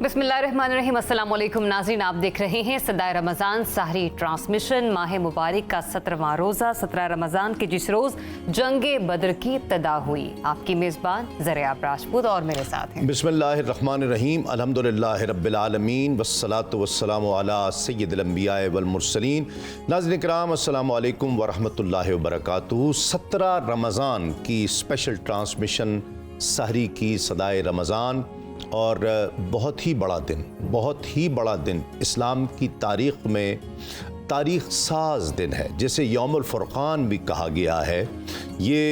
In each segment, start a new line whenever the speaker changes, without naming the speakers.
बिस्मिल्लाहिर्रहमानिर्रहीम। अस्सलाम वालेकुम नाज़रीन, आप देख रहे हैं सदाए रमज़ान सहरी ट्रांसमिशन। माह मुबारक का 17वां रोज़ा 17 रमज़ान के जिस रोज़ जंगे बद्र की इब्तिदा हुई। आपकी मेज़बान ज़रियाब राजपूत और मेरे साथ हैं।
बिस्मिल्लाहिर्रहमानिर्रहीम, अल्हम्दुलिल्लाहि रब्बिल आलमीन, वस्सलातु वस्सलामु अला सय्यिदिल अंबिया वल मुरसलीन। नाज़रीन किराम, अस्सलामु अलैकुम वरहमतुल्लाहि वबरकातुहू। 17 रमज़ान की स्पेशल ट्रांसमिशन सहरी की सदाए रमज़ान, और बहुत ही बड़ा दिन इस्लाम की तारीख़ में तारीख़ साज दिन है, जिसे यौमुल फ़ुरक़ान भी कहा गया है। ये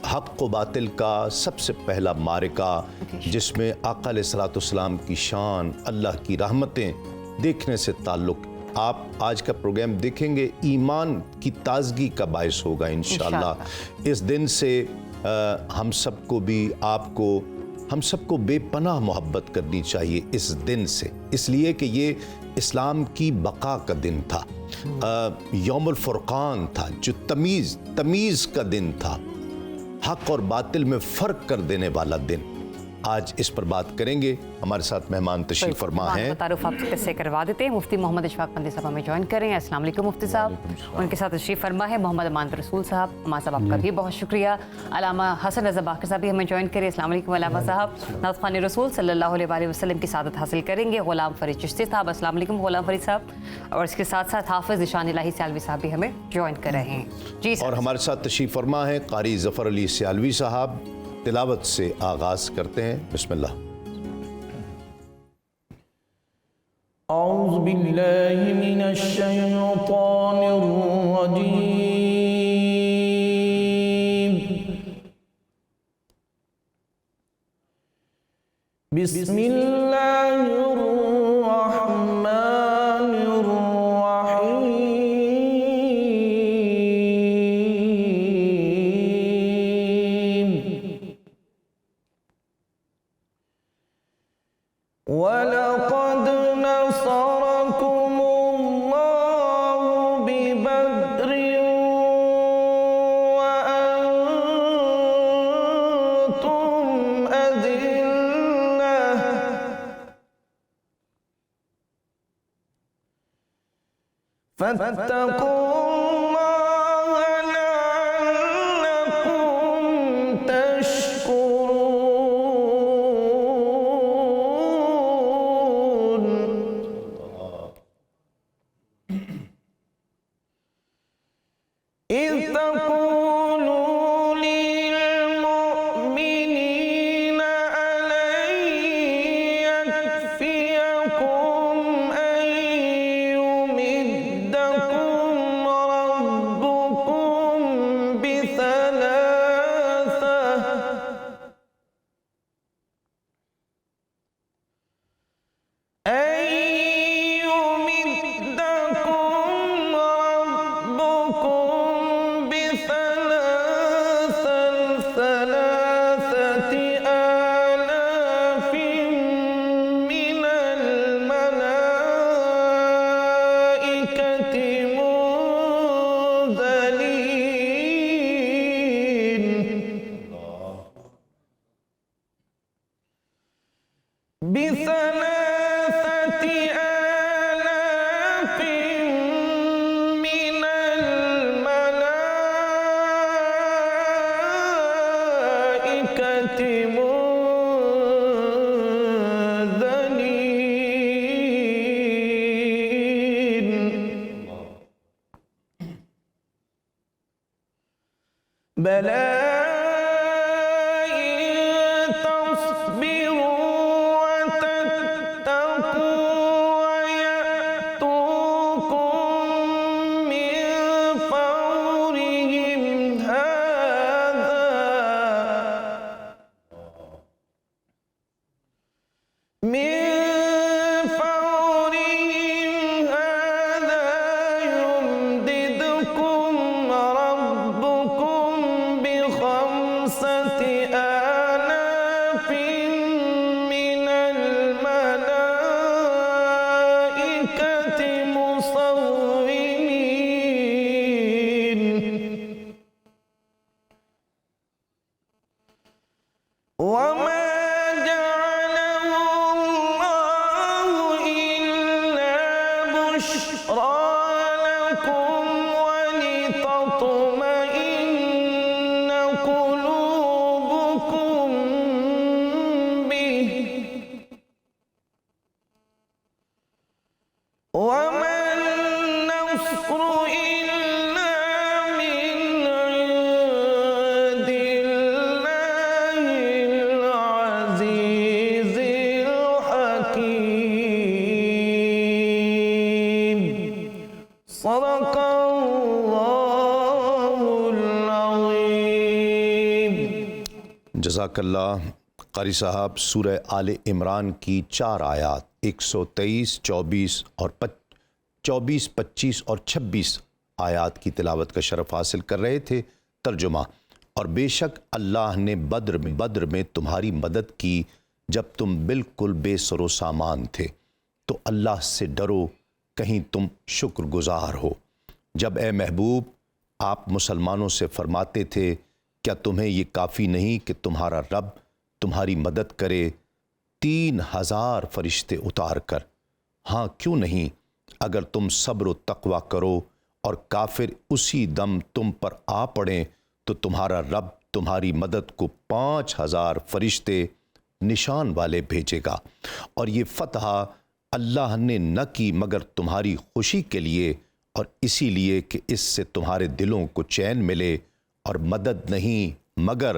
हक़ व बातिल का सबसे पहला मारिका, जिसमें आका अलैहिस्सलातु वस्सलाम की शान, अल्लाह की रहमतें देखने से ताल्लुक़। आप आज का प्रोग्राम देखेंगे, ईमान की ताज़गी का बायस होगा इंशाअल्लाह। इस दिन से हम सबको भी, आपको, हम सबको बेपनाह मोहब्बत करनी चाहिए इस दिन से, इसलिए कि ये इस्लाम की बका का दिन था, यौमुल फ़ुरक़ान था, जो तमीज़ का दिन था, हक़ और बातिल में फ़र्क कर देने वाला दिन। आज इस पर बात करेंगे। हमारे साथ मेहमान तशरीफ़ फरमा हैं।
तारुफ आपसे किससे करवा देते हैं। मुफ्ती मोहम्मद इशफाक बंदी साहब हमें ज्वाइन कर रहे हैं। अस्सलाम वालेकुम मुफ्ती साहब। उनके साथ तशरीफ़ फरमा है मोहम्मद अमान रसूल साहब। अमान साहब आपका भी बहुत शुक्रिया। अलामा हसन रज़ा बाकर साहब भी हमें ज्वाइन करें। अस्सलाम वालेकुम अलामा साहब। नाज़ ख़ान रसूल सल्लल्लाहु अलैहि वसल्लम की सादत हासिल करेंगे ग़ुलाम फ़रीद चिश्ती साहब। अस्सलाम वालेकुम ग़ुलाम फ़रीद साहब। और इसके साथ साथ हाफ़िज़ निशान इलाही सियालवी साहब भी हमें ज्वाइन कर रहे हैं। जी
और हमारे साथ तशरीफ़ फरमा है क़ारी ज़फ़र अली सियालवी साहब। तिलावत से आगाज़ करते हैं। बिस्मिल्लाह।
औज़ु बिल्लाहि मिनश शैतानिर रजीम। बिस्मिल्लाहिर रहमानिर रहीम। वलक़द नसरकुमुल्लाहु बिबद्रिन वअन्तुम अज़िल्लह फत्तक़ुल्लाह लअल्लकुम तशकुरून। إذ تقولوا للمؤمنين ألن يكفيكم أن يمدكم ربكم ثلاثة آلاف من الملائكة منزلين بثلاثة آلاف من الملائكة منزلين. بلى إن تصبروا وتتقوا ويأتوكم من فورهم هذا يمددكم ربكم بخمسة آلاف من الملائكة مصومين. وما جعله
جزاک اللہ قاری صاحب. سورہ آل عمران کی 4 آیات 123, 24 اور 24, 25 اور 26 آیات کی تلاوت کا شرف حاصل کر رہے تھے. ترجمہ: اور بے شک اللہ نے بدر میں تمہاری مدد کی جب تم بالکل بے سر و سامان تھے، تو اللہ سے ڈرو کہیں تم شکر گزار ہو. جب اے محبوب آپ مسلمانوں سے فرماتے تھے کیا تمہیں یہ کافی نہیں کہ تمہارا رب تمہاری مدد کرے 3000 فرشتے اتار کر؟ ہاں کیوں نہیں، اگر تم صبر و تقوی کرو اور کافر اسی دم تم پر آ پڑیں تو تمہارا رب تمہاری مدد کو 5000 فرشتے نشان والے بھیجے گا. اور یہ فتح اللہ نے نہ کی مگر تمہاری خوشی کے لیے، اور اسی لیے کہ اس سے تمہارے دلوں کو چین ملے، اور مدد نہیں مگر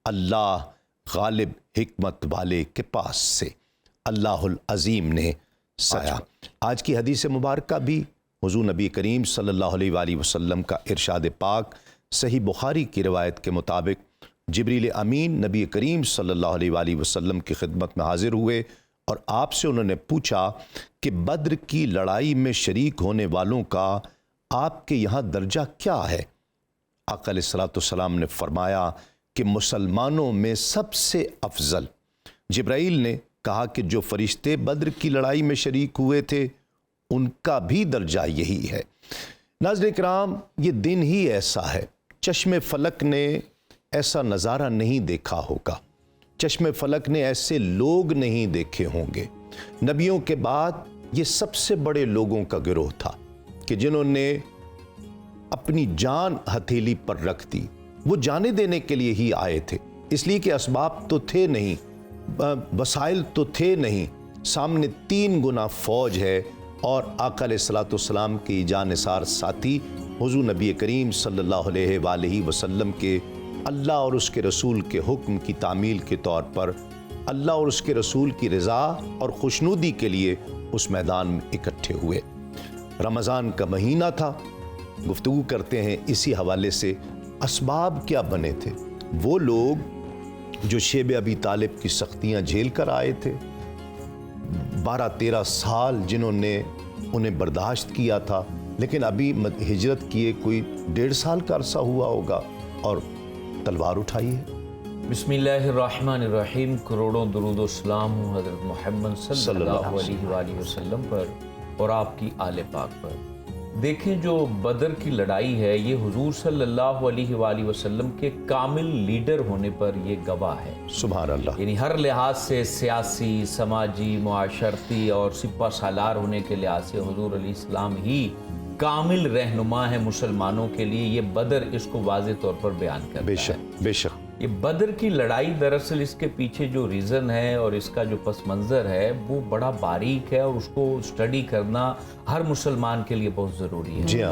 اللہ غالب حکمت والے کے پاس سے. اللہ العظیم نے سایہ. آج کی حدیث مبارکہ بھی حضور نبی کریم صلی اللہ علیہ وآلہ وسلم کا ارشاد پاک صحیح بخاری کی روایت کے مطابق جبریل امین نبی کریم صلی اللہ علیہ وآلہ وسلم کی خدمت میں حاضر ہوئے اور آپ سے انہوں نے پوچھا کہ بدر کی لڑائی میں شریک ہونے والوں کا آپ کے یہاں درجہ کیا ہے؟ آقا علیہ الصلوۃ والسلام نے فرمایا کہ مسلمانوں میں سب سے افضل. جبرائیل نے کہا کہ جو فرشتے بدر کی لڑائی میں شریک ہوئے تھے ان کا بھی درجہ یہی ہے. ناظرین کرام، یہ دن ہی ایسا ہے، چشم فلک نے ایسا نظارہ نہیں دیکھا ہوگا، چشم فلک نے ایسے لوگ نہیں دیکھے ہوں گے. نبیوں کے بعد یہ سب سے بڑے لوگوں کا گروہ تھا کہ جنہوں نے اپنی جان ہتھیلی پر رکھ دی. وہ جانے دینے کے لیے ہی آئے تھے، اس لیے کہ اسباب تو تھے نہیں، وسائل تو تھے نہیں، سامنے 3 گنا فوج ہے، اور آقا علیہ الصلوۃ والسلام کی جانثار ساتھی حضور نبی کریم صلی اللہ علیہ وآلہ وسلم کے اللہ اور اس کے رسول کے حکم کی تعمیل کے طور پر اللہ اور اس کے رسول کی رضا اور خوشنودی کے لیے اس میدان میں اکٹھے ہوئے. رمضان کا مہینہ تھا، گفتگو کرتے ہیں اسی حوالے سے. اسباب کیا بنے تھے؟ وہ لوگ جو شیب ابی طالب کی سختیاں جھیل کر آئے تھے، 12-13 سال جنہوں نے انہیں برداشت کیا تھا، لیکن ابھی ہجرت کیے کوئی 1.5 سال کا عرصہ ہوا ہوگا اور تلوار اٹھائی ہے.
بسم اللہ الرحمن الرحیم. کروڑوں درود و سلام حضرت محمد صلی اللہ علیہ وآلہ وسلم پر اور آپ کی آل پاک پر. دیکھیں جو بدر کی لڑائی ہے یہ حضور صلی اللہ علیہ وآلہ وسلم کے کامل لیڈر ہونے پر یہ گواہ ہے.
سبحان اللہ.
یعنی ہر لحاظ سے سیاسی، سماجی، معاشرتی اور سپہ سالار ہونے کے لحاظ سے حضور علیہ السلام ہی کامل رہنما ہے مسلمانوں کے لیے. یہ بدر اس کو واضح طور پر بیان کرتا ہے.
بے شک بے شک.
یہ بدر کی لڑائی دراصل اس کے پیچھے جو ریزن ہے اور اس کا جو پس منظر ہے وہ بڑا باریک ہے، اور اس کو اسٹڈی کرنا ہر مسلمان کے لیے بہت ضروری ہے.
جی ہاں.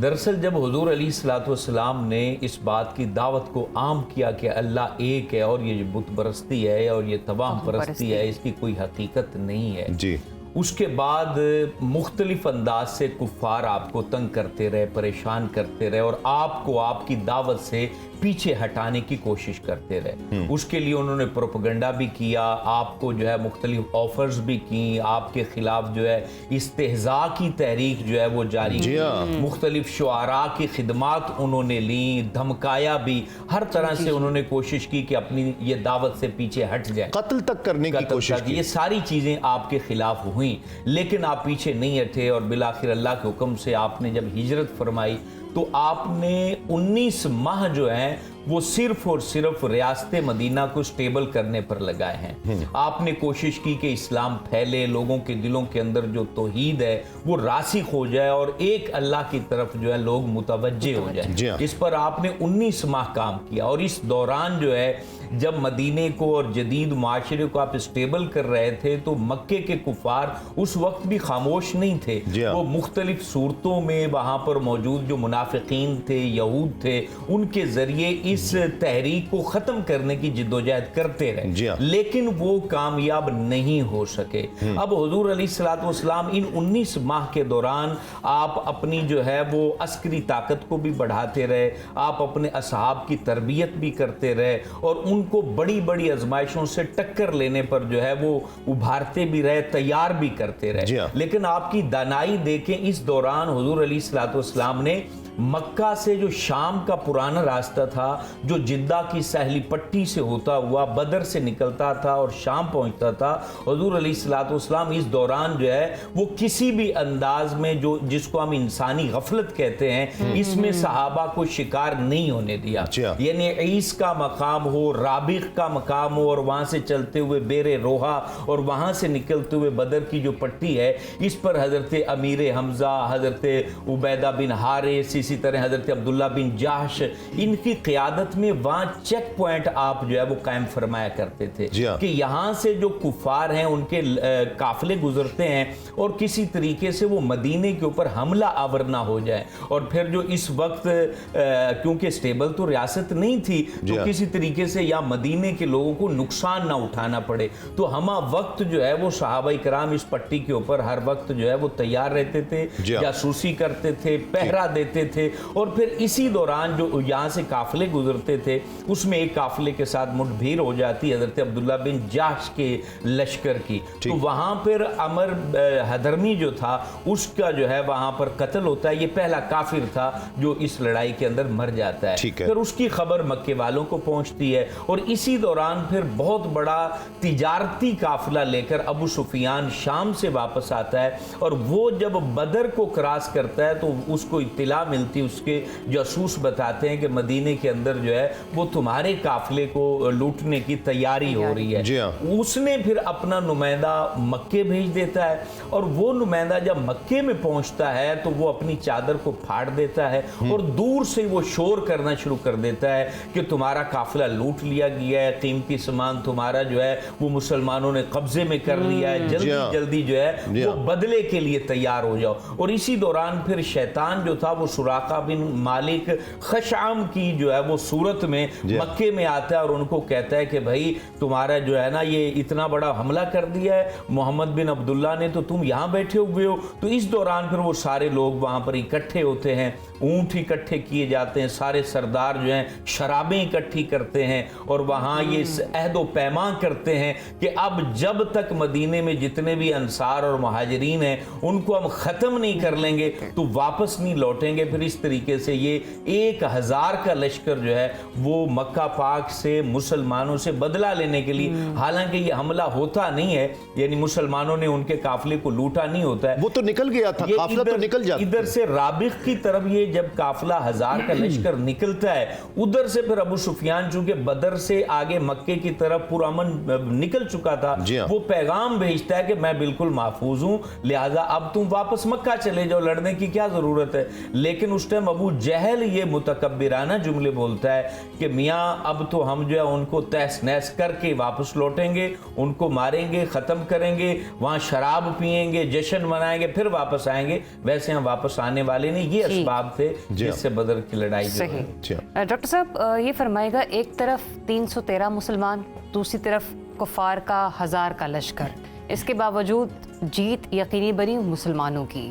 دراصل جب حضور علیہ الصلوۃ والسلام نے اس بات کی دعوت کو عام کیا کہ اللہ ایک ہے اور یہ بت پرستی ہے اور یہ توہم پرستی ہے، اس کی کوئی حقیقت نہیں ہے،
جی،
اس کے بعد مختلف انداز سے کفار آپ کو تنگ کرتے رہے، پریشان کرتے رہے، اور آپ کو آپ کی دعوت سے پیچھے ہٹانے کی کوشش کرتے رہے. اس کے لیے انہوں نے پروپیگنڈا بھی کیا، آپ کو جو ہے مختلف آفرز بھی کی، آپ کے خلاف جو ہے استہزاء کی تحریک جو ہے وہ جاری کی، مختلف شعراء کی خدمات انہوں نے لیں، دھمکایا بھی، ہر طرح سے انہوں نے کوشش کی کہ اپنی یہ دعوت سے پیچھے ہٹ جائیں،
قتل تک کرنے کی کوشش کی.
یہ ساری چیزیں آپ کے خلاف ہوئیں، لیکن آپ پیچھے نہیں ہٹے، اور بالآخر اللہ کے حکم سے آپ نے جب ہجرت فرمائی تو آپ نے 19 ماہ جو ہیں وہ صرف اور صرف ریاست مدینہ کو سٹیبل کرنے پر لگائے ہیں. آپ نے کوشش کی کہ اسلام پھیلے، لوگوں کے دلوں کے اندر جو توحید ہے وہ راسخ ہو جائے اور ایک اللہ کی طرف جو ہے لوگ متوجہ ہو جائیں. اس پر آپ نے 19 ماہ کام کیا، اور اس دوران جو ہے جب مدینے کو اور جدید معاشرے کو آپ اسٹیبل کر رہے تھے تو مکے کے کفار اس وقت بھی خاموش نہیں تھے. وہ مختلف صورتوں میں وہاں پر موجود جو منافقین تھے، یہود تھے، ان کے ذریعے اس تحریک کو ختم کرنے کی جدوجہد کرتے رہے،
جی ہاں،
لیکن وہ کامیاب نہیں ہو سکے۔ اب حضور علیہ الصلوۃ والسلام ان 19 ماہ کے دوران آپ اپنی جو ہے وہ عسکری طاقت کو بھی بڑھاتے رہے، آپ اپنے اصحاب کی تربیت بھی کرتے رہے اور ان کو بڑی بڑی آزمائشوں سے ٹکر لینے پر جو ہے وہ ابھارتے بھی رہے، تیار بھی کرتے رہے۔
جی ہاں،
لیکن آپ کی دانائی دیکھیں، اس دوران حضور علیہ الصلوۃ والسلام نے مکہ سے جو شام کا پرانا راستہ تھا، جو جدہ کی ساحلی پٹی سے ہوتا ہوا بدر سے نکلتا تھا اور شام پہنچتا تھا، حضور علیہ الصلوۃ والسلام اس دوران جو ہے وہ کسی بھی انداز میں جو جس کو ہم انسانی غفلت کہتے ہیں، اس میں صحابہ کو شکار نہیں ہونے دیا۔ یعنی عیس کا مقام ہو، رابغ کا مقام ہو، اور وہاں سے چلتے ہوئے بیر روحا اور وہاں سے نکلتے ہوئے بدر کی جو پٹی ہے، اس پر حضرت امیر حمزہ، حضرت عبیدہ بن حارث، اسی طرح حضرت عبداللہ بن جاش، ان کی قیادت میں وہاں چیک پوائنٹ آپ جو ہے وہ قائم فرمایا کرتے تھے کہ یہاں سے جو کفار ہیں ان کے قافلے گزرتے ہیں اور کسی طریقے سے وہ مدینے کے اوپر حملہ آور نہ ہو جائے، اور پھر جو اس وقت کیونکہ سٹیبل تو ریاست نہیں تھی تو کسی طریقے سے یا مدینے کے لوگوں کو نقصان نہ اٹھانا پڑے، تو ہمہ وقت جو ہے وہ صحابہ کرام اس پٹی کے اوپر ہر وقت جو ہے وہ تیار رہتے تھے، جاسوسی کرتے تھے، پہرا دیتے تھے، اور پھر اسی دوران جو یہاں سے قافلے گزرتے تھے اس میں ایک قافلے کے ساتھ مٹ بھیڑ ہو جاتی حضرت عبداللہ بن جاش کے لشکر کی، تو وہاں پھر عمر حضرمی جو تھا اس کا جو ہے وہاں پر قتل ہوتا ہے۔ یہ پہلا کافر تھا جو اس لڑائی کے اندر مر جاتا ہے، پھر اس کی خبر مکے والوں کو پہنچتی ہے، اور اسی دوران پھر بہت بڑا تجارتی قافلہ لے کر ابو سفیان شام سے واپس آتا ہے، اور وہ جب بدر کو کراس کرتا ہے تو اس کو اطلاع ملتی، اس کے جاسوس بتاتے ہیں کہ مدینے کے اندر جو ہے وہ تمہارے قافلے کو لوٹنے کی تیاری ہو رہی ہے۔ اس نے پھر اپنا نمائندہ مکے بھیج دیتا ہے، اور وہ نمائندہ جب مکے میں پہنچتا ہے تو وہ اپنی چادر کو پھاڑ دیتا ہے اور دور سے وہ شور کرنا شروع کر دیتا ہے کہ تمہارا قافلہ لوٹ لیا گیا ہے، قیمتی سامان تمہارا جو ہے وہ مسلمانوں نے قبضے میں کر لیا ہے، جلدی جلدی جو ہے وہ بدلے کے لیے تیار ہو جاؤ۔ اور اسی دوران پھر شیطان جو تھا وہ سراقہ بن مالک خشعم کی جو ہے وہ صورت میں مکے میں آتا ہے اور ان کو کہتا ہے کہ بھائی تمہارا جو ہے نا یہ اتنا بڑا حملہ کر دیا ہے محمد بن عبداللہ نے، تو تم یہاں بیٹھے ہوئے ہو۔ تو اس دوران پھر وہ سارے لوگ وہاں پر اکٹھے ہوتے ہیں، اونٹ اکٹھے کیے جاتے ہیں، سارے سردار جو ہیں شرابیں اکٹھی کرتے ہیں اور وہاں یہ عہد و پیمان کرتے ہیں کہ اب جب تک مدینے میں جتنے بھی انصار اور مہاجرین ہیں ان کو ہم ختم نہیں کر لیں گے تو واپس نہیں لوٹیں گے۔ پھر اس طریقے سے یہ 1000 کا لشکر جو ہے وہ مکہ پاک سے مسلمانوں سے بدلہ لینے کے لیے، حالانکہ یہ حملہ ہوتا نہیں ہے، یعنی مسلمانوں نے ان کے قافلے کو لوٹا نہیں ہوتا ہے،
وہ تو نکل گیا تھا، قافلہ تو نکل جاتا ہے۔
ادھر سے رابغ کی طرف یہ جب قافلہ 1000 کا لشکر نکلتا ہے، ادھر سے پھر ابو سفیان چونکہ بدر سے آگے مکے کی طرف پرامن نکل چکا تھا، وہ پیغام بھیجتا ہے کہ میں بالکل محفوظ ہوں، لہٰذا اب تم واپس مکہ چلے جاؤ، لڑنے کی کیا ضرورت ہے۔ لیکن اس ٹائم ابو جہل یہ متکبرانہ جملے بولتا ہے کہ میاں اب تو ہم جو ہے ان کو تہس نہس کر کے واپس لوٹیں گے، ان کو ماریں گے، ختم کریں گے، وہاں شراب پئیں گے، جشن منائیں گے، پھر واپس آئیں گے۔ ویسے ہم واپس آنے والے نہیں، یہ اسباب تھے جس سے بدر کی لڑائی جو ہے۔
ڈاکٹر صاحب یہ فرمائے گا، ایک طرف 313 مسلمان، دوسری طرف کفار کا 1000 کا لشکر، اس کے باوجود جیت یقینی بنی مسلمانوں کی۔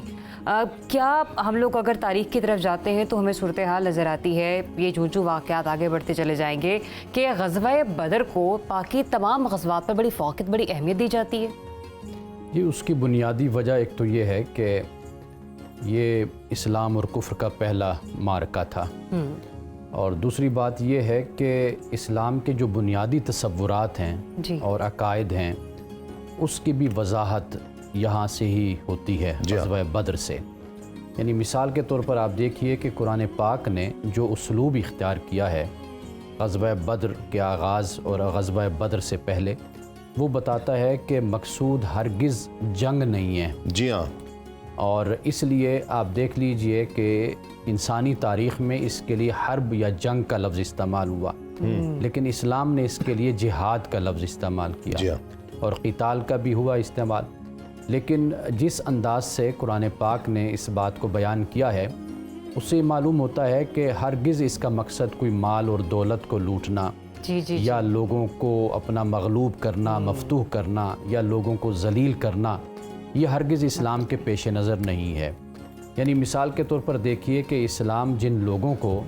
کیا ہم لوگ اگر تاریخ کی طرف جاتے ہیں تو ہمیں صورتحال نظر آتی ہے، یہ جو واقعات آگے بڑھتے چلے جائیں گے، کہ غزوہ بدر کو باقی تمام غزوات پر بڑی فوقیت، بڑی اہمیت دی جاتی ہے؟
یہ اس کی بنیادی وجہ ایک تو یہ ہے کہ یہ اسلام اور کفر کا پہلا معرکہ تھا، اور دوسری بات یہ ہے کہ اسلام کے جو بنیادی تصورات ہیں اور عقائد ہیں اس کی بھی وضاحت یہاں سے ہی ہوتی ہے، غزوہ بدر سے۔ یعنی مثال کے طور پر آپ دیکھیے کہ قرآن پاک نے جو اسلوب اختیار کیا ہے غزوہ بدر کے آغاز اور غزوہ بدر سے پہلے، وہ بتاتا ہے کہ مقصود ہرگز جنگ نہیں ہے۔
جی ہاں،
اور اس لیے آپ دیکھ لیجئے کہ انسانی تاریخ میں اس کے لیے حرب یا جنگ کا لفظ استعمال ہوا، لیکن اسلام نے اس کے لیے جہاد کا لفظ استعمال کیا، اور قتال کا بھی ہوا استعمال۔ لیکن جس انداز سے قرآن پاک نے اس بات کو بیان کیا ہے اس سے معلوم ہوتا ہے کہ ہرگز اس کا مقصد کوئی مال اور دولت کو لوٹنا یا لوگوں کو اپنا مغلوب کرنا، مفتوح کرنا یا لوگوں کو ذلیل کرنا، یہ ہرگز اسلام کے پیش نظر نہیں ہے۔ یعنی مثال کے طور پر دیکھیے کہ اسلام جن لوگوں کو،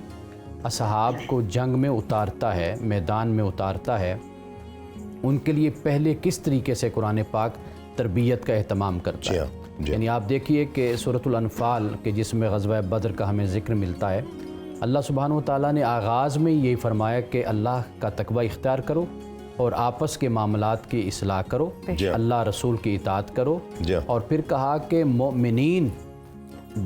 اصحاب کو جنگ میں اتارتا ہے، میدان میں اتارتا ہے، ان کے لیے پہلے کس طریقے سے قرآن پاک تربیت کا اہتمام کرتا ہے۔ یعنی آپ دیکھیے کہ سورۃ الانفال کے جس میں غزوہ بدر کا ہمیں ذکر ملتا ہے، اللہ سبحانہ و تعالیٰ نے آغاز میں یہی فرمایا کہ اللہ کا تقوی اختیار کرو اور آپس کے معاملات کی اصلاح کرو، اللہ رسول کی اطاعت کرو، اور پھر کہا کہ مومنین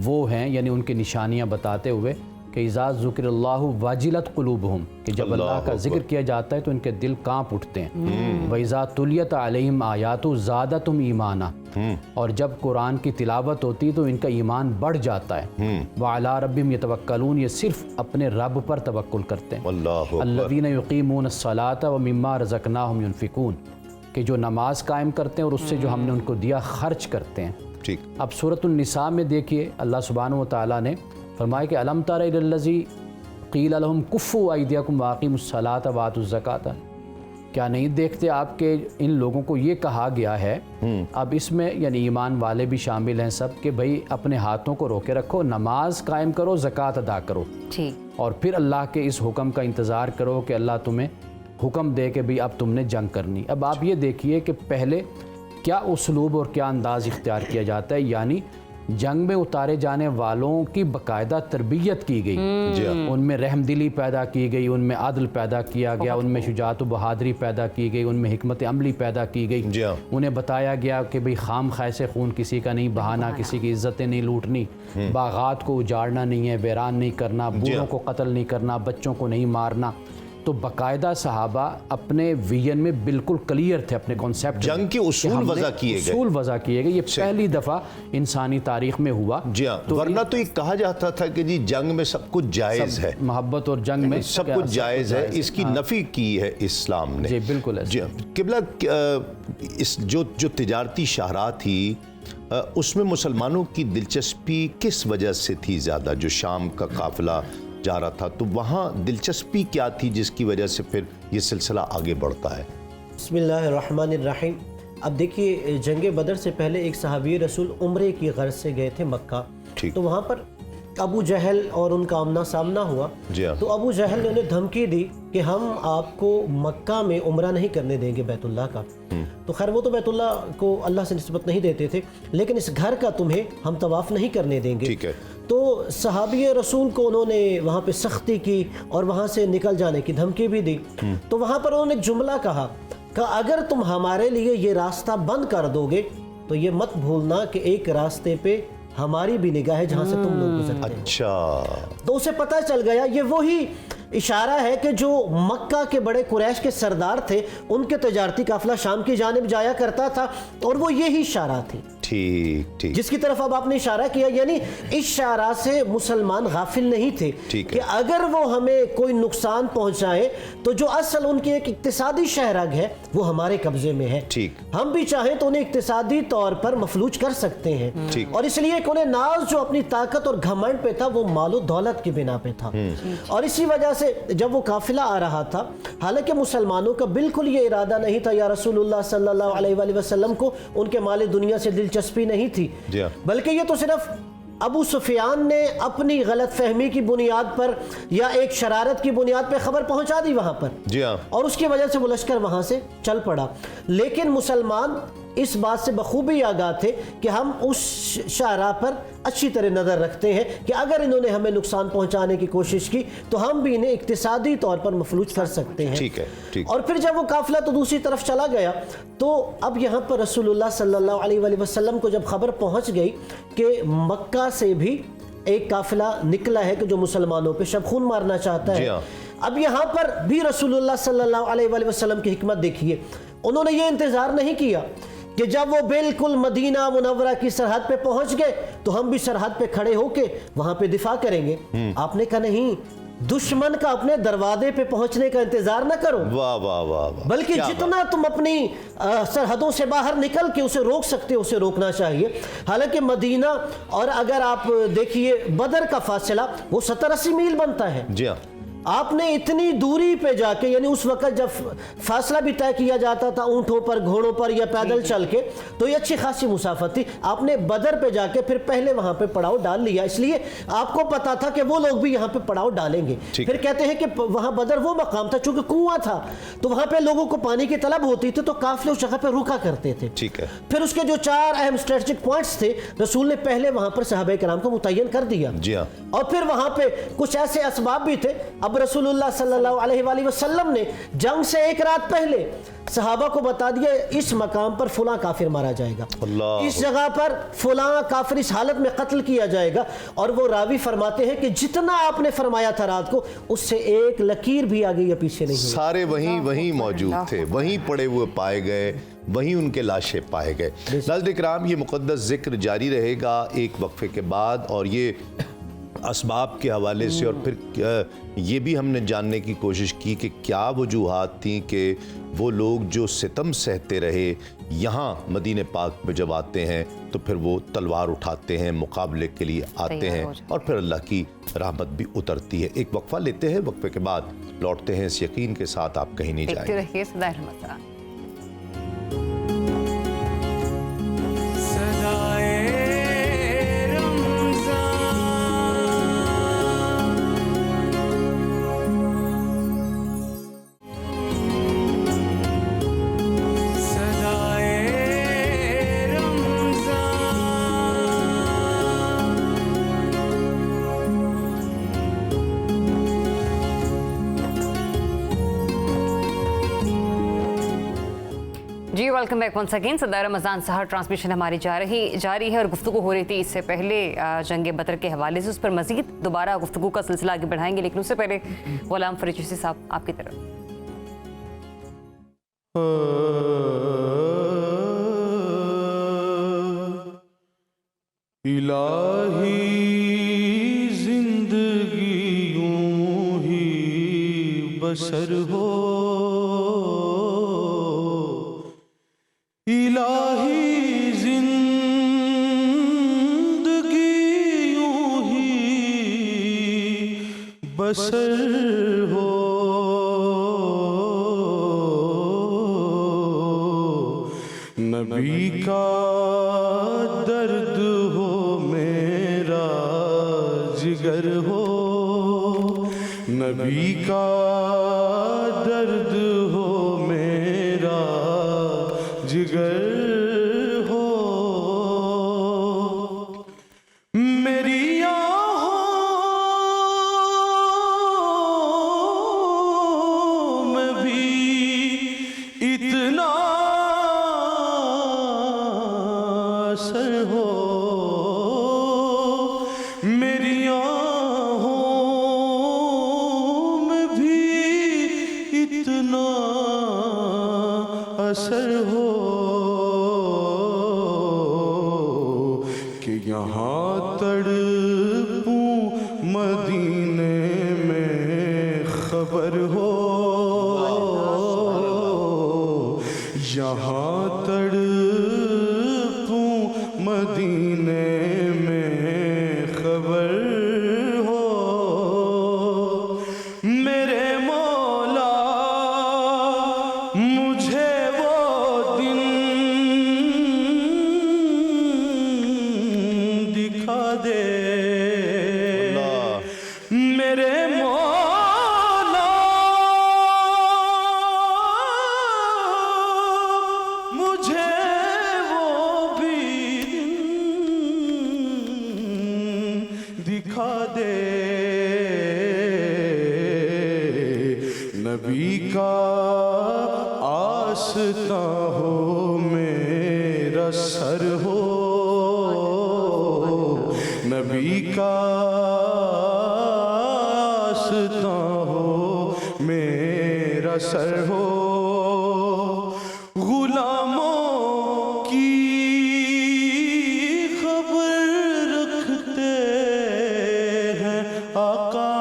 وہ ہیں، یعنی ان کی نشانیاں بتاتے ہوئے کہ اذا ذکر اللہ واجلت قلوبہم، کہ جب اللہ کا ذکر کیا جاتا ہے تو ان کے دل کانپ اٹھتے ہیں، وَإِذَا تُلِيَتْ عَلَيْهِمْ آیَاتُ زَادَتْهُمْ ایمانا، اور جب قرآن کی تلاوت ہوتی ہے تو ان کا ایمان بڑھ جاتا ہے، وَعَلَىٰ رَبِّهِمْ يَتَوَكَّلُونَ، یہ صرف اپنے رب پر توکل کرتے ہیں، الَّذِينَ يُقِيمُونَ الصَّلَاةَ وَمِمَّا رَزَقْنَاهُمْ يُنْفِقُونَ، کہ جو نماز قائم کرتے ہیں اور اس سے جو ہم نے ان کو دیا خرچ کرتے ہیں۔ اب سورۃ النساء میں دیکھیے اللہ سبحانہ و تعالیٰ نے فرمایا کہ الم تر الی الذی قیل لهم کفوا ایدیکم واقیموا الصلاۃ وآتوا الزکاۃ، کیا نہیں دیکھتے آپ کہ ان لوگوں کو یہ کہا گیا ہے، اب اس میں یعنی ایمان والے بھی شامل ہیں سب، کہ بھئی اپنے ہاتھوں کو روکے رکھو، نماز قائم کرو، زکوٰۃ ادا کرو، اور پھر اللہ کے اس حکم کا انتظار کرو کہ اللہ تمہیں حکم دے کہ بھئی اب تم نے جنگ کرنی۔ اب آپ یہ دیکھیے کہ پہلے کیا اسلوب اور کیا انداز اختیار کیا جاتا ہے، یعنی جنگ میں اتارے جانے والوں کی باقاعدہ تربیت کی گئی، ان میں رحم دلی پیدا کی گئی، ان میں عدل پیدا کیا گیا، ان میں شجاعت و بہادری پیدا کی گئی، ان میں حکمت عملی پیدا کی گئی، انہیں بتایا گیا کہ بھئی خام خواہ سے خون کسی کا نہیں بہانا، کسی کی عزتیں نہیں لوٹنی، باغات کو اجاڑنا نہیں ہے، ویران نہیں کرنا، بوڑھوں کو قتل نہیں کرنا، بچوں کو نہیں مارنا۔ تو باقاعدہ صحابہ اپنے ویژن میں بالکل کلیئر تھے، اپنے کانسیپٹ،
جنگ کے اصول وضع کیے گئے، یہ
پہلی دفعہ انسانی تاریخ میں ہوا۔
ورنہ تو یہ کہا جاتا تھا کہ جی جنگ میں سب کچھ جائز ہے،
محبت اور جنگ میں
سب کچھ جائز ہے، اس کی نفی کی ہے اسلام نے۔
جی بالکل ایسا۔
قبلہ جو تجارتی شاہراہ تھی اس میں مسلمانوں کی دلچسپی کس وجہ سے تھی زیادہ؟ جو شام کا قافلہ جا رہا تھا تو وہاں دلچسپی کیا تھی جس کی وجہ سے پھر یہ سلسلہ آگے بڑھتا ہے؟
بسم اللہ الرحمن الرحیم۔ اب دیکھیے جنگ بدر سے پہلے ایک صحابی رسول عمرے کی غرض سے گئے تھے مکہ، تو وہاں پر ابو جہل اور ان کا آمنا سامنا ہوا، تو ابو جہل نے انہیں دھمکی دی کہ ہم آپ کو مکہ میں عمرہ نہیں کرنے دیں گے بیت اللہ کا۔ تو خیر وہ تو بیت اللہ کو اللہ سے نسبت نہیں دیتے تھے، لیکن اس گھر کا تمہیں ہم طواف نہیں کرنے دیں گے۔ تو صحابی رسول کو انہوں نے وہاں پہ سختی کی اور وہاں سے نکل جانے کی دھمکی بھی دی۔ تو وہاں پر انہوں نے ایک جملہ کہا کہ اگر تم ہمارے لیے یہ راستہ بند کر دو گے تو یہ مت بھولنا کہ ایک راستے پہ ہماری بھی نگاہ ہے جہاں سے تم لوگ گزرتے ہیں۔
اچھا،
تو اسے پتہ چل گیا یہ وہی اشارہ ہے کہ جو مکہ کے بڑے قریش کے سردار تھے ان کے تجارتی قافلہ شام کی جانب جایا کرتا تھا، اور وہ یہی اشارہ تھی جس کی طرف اب آپ نے اشارہ کیا، یعنی اس اشارہ سے مسلمان غافل نہیں تھے کہ اگر وہ ہمیں کوئی نقصان پہنچائے تو جو اصل ان کی ایک اقتصادی شہرگ ہے وہ ہمارے قبضے میں ہے، ہم بھی چاہیں تو انہیں اقتصادی طور پر مفلوج کر سکتے ہیں، اور اس لیے انہیں ناز جو اپنی طاقت اور گھمنڈ پہ تھا وہ مال و دولت کی بنا پہ تھا، اور اسی وجہ سے جب وہ قافلہ آ رہا تھا، حالانکہ مسلمانوں کا بالکل یہ ارادہ نہیں تھا یا رسول اللہ صلی اللہ علیہ وآلہ وسلم کو ان کے مال دنیا سے دلچسپی نہیں تھی، بلکہ یہ تو صرف ابو سفیان نے اپنی غلط فہمی کی بنیاد پر یا ایک شرارت کی بنیاد پر خبر پہنچا دی وہاں پر، اور اس کی وجہ سے وہ لشکر وہاں سے چل پڑا۔ لیکن مسلمان اس بات سے بخوبی آگاہ تھے کہ ہم اس شاہراہ پر اچھی طرح نظر رکھتے ہیں کہ اگر انہوں نے ہمیں نقصان پہنچانے کی کوشش کی تو ہم بھی انہیں اقتصادی طور پر مفلوج کر سکتے ہیں۔ اور پھر جب وہ قافلہ تو دوسری طرف چلا گیا تو اب یہاں پر رسول اللہ صلی اللہ علیہ وآلہ وسلم کو جب خبر پہنچ گئی کہ مکہ سے بھی ایک قافلہ نکلا ہے کہ جو مسلمانوں پہ شب خون مارنا چاہتا ہے، اب یہاں پر بھی رسول اللہ صلی اللہ علیہ وآلہ وسلم کی حکمت دیکھیے، انہوں نے یہ انتظار نہیں کیا کہ جب وہ بالکل مدینہ منورہ کی سرحد پہ پہنچ گئے تو ہم بھی سرحد پہ کھڑے ہو کے وہاں پہ دفاع کریں گے۔ آپ نے کہا نہیں، दुश्मन का अपने दरवाजे पे पहुंचने का इंतजार न करो,
वाह वाह वाह वाह,
बल्कि
क्या
जितना तुम अपनी सरहदों से बाहर निकल के उसे रोक सकते हो उसे रोकना चाहिए। हालांकि मदीना और अगर आप देखिए बदर का फासला वो 70-80 मील बनता है।
जी हाँ,
आपने इतनी दूरी पे जाके, यानी उस वक्त जब फासला भी तय किया जाता था ऊंटों पर, घोड़ों पर या पैदल चल के, तो ये अच्छी खासी मुसाफत थी। आपने बदर पे जाके फिर पहले वहां पे पड़ाव डाल लिया, इसलिए आपको पता था कि वो लोग भी यहाँ पे पड़ाव डालेंगे। फिर कहते हैं कि वहां बदर वो मकाम था चूंकि कुआं था, तो वहां पे लोगों को पानी की तलब होती थी, तो काफिले उस जगह पे रुका करते थे।
ठीक है।
फिर उसके जो 4 अहम स्ट्रेटेजिक पॉइंट्स थे, रसूल ने पहले वहां पर सहाबा किराम को मुतय्यन कर दिया।
जी हाँ,
और फिर वहां पे कुछ ऐसे असबाब भी थे। अब रसूलुल्लाह सल्लल्लाहु अलैहि वसल्लम ने जंग से एक रात पहले सहाबा को बता दिया इस मकाम पर फलां काफिर मारा जाएगा,
अल्लाह,
इस जगह पर फलां काफिर इस हालत में कत्ल किया जाएगा। और वो रावी फरमाते हैं कि जितना आपने फरमाया था रात को, उससे एक लकीर भी आगे या पीछे नहीं हुई।
सारे वहीं मौजूद थे, वहीं पड़े हुए पाए गए, वहीं उनके लाशें पाए गए। नाज़रीन किराम, ये मुक़द्दस ज़िक्र जारी रहेगा एक वक्फे के बाद, और ये असबाब के हवाले से, और फिर ये भी हमने जानने की कोशिश की कि क्या वजूहात थी कि वो लोग जो सितम सहते रहे यहाँ मदीने पाक में जब आते हैं तो फिर वो तलवार उठाते हैं, मुकाबले के लिए आते हैं, और फिर अल्लाह की रहमत भी उतरती है। एक वक्फा लेते हैं, वक्फे के बाद लौटते हैं इस यकीन के साथ आप कहीं नहीं जाएंगे।
रहिए सदाए रहमत। जी वेलकम बैक वंस अगेन। सदाए रमज़ान सहर ट्रांसमिशन हमारी जारी है और गुफ्तगू हो रही थी इससे पहले जंग बदर के हवाले से, उस पर मज़ीद दोबारा गुफ्तगू का सिलसिला आगे बढ़ाएंगे, लेकिन उससे पहले गुलाम फरीद चिश्ती साहब आपकी तरफ।
इलाही जिंदगी यूं ही बसर हो, इलाही जिंदगी यूं ही बसर हो, नबी का दर्द हो मेरा जिगर हो, नबी का दर्द हो मेरा जिगर हो, मेरी आँखों में भी इतना असर हो, मेरी आँखों में भी इतना असर हो कि यहाँ तड़पूं मदीने में खबर हो, यहाँ तड़पूं मदीने में खबर हो, मेरे मौला मुझे वो दिन दिखा दे, मेरे मौला मुझे वो भी दिन दिखा दे, नबी का आस्था हो मेरा सर हो, नबी का आस्था हो मेरा सर हो, गुलामों की खबर रखते हैं आका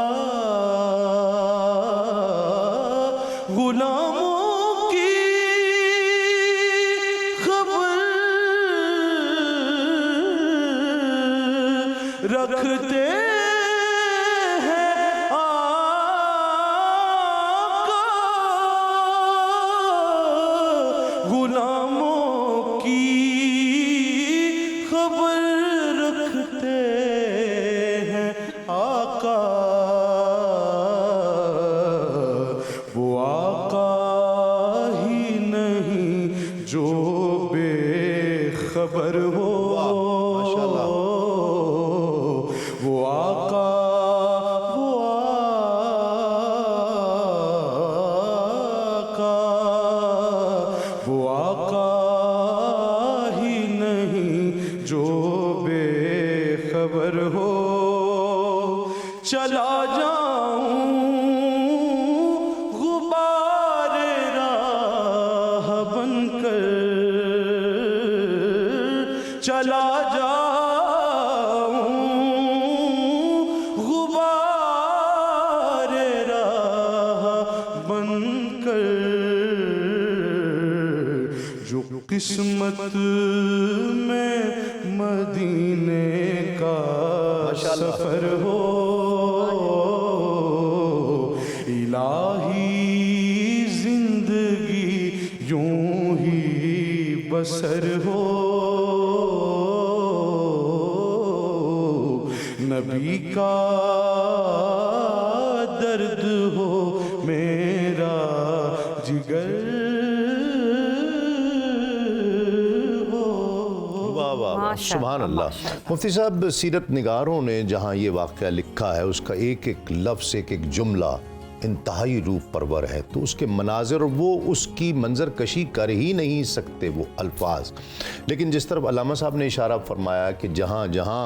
रखते हैं आका, गुलामों की खबर रखते हैं आका। वो आका ही नहीं जो बेखबर हो, वो आका ही नहीं जो बेखबर हो। चला जाऊं गुबार राह बनकर, चला जाऊं गुबार राह बनकर, जो किस्मत में मदीने का सफर हो, इलाही जिंदगी यूं ही बसर हो। नबी का दर्द हो मेरा जिगर हो।
वाह वाह वाह, सुभान अल्लाह। मुफ्ती साहब, सीरत निगारों ने जहाँ ये वाक़या लिखा है उसका एक एक लफ्ज़, एक एक जुमला इंतहाई रूप परवर है, तो उसके मनाज़र, वो उसकी मंजर कशी कर ही नहीं सकते वो अल्फाज। लेकिन जिस तरफ अल्लामा साहब ने इशारा फरमाया कि जहाँ जहाँ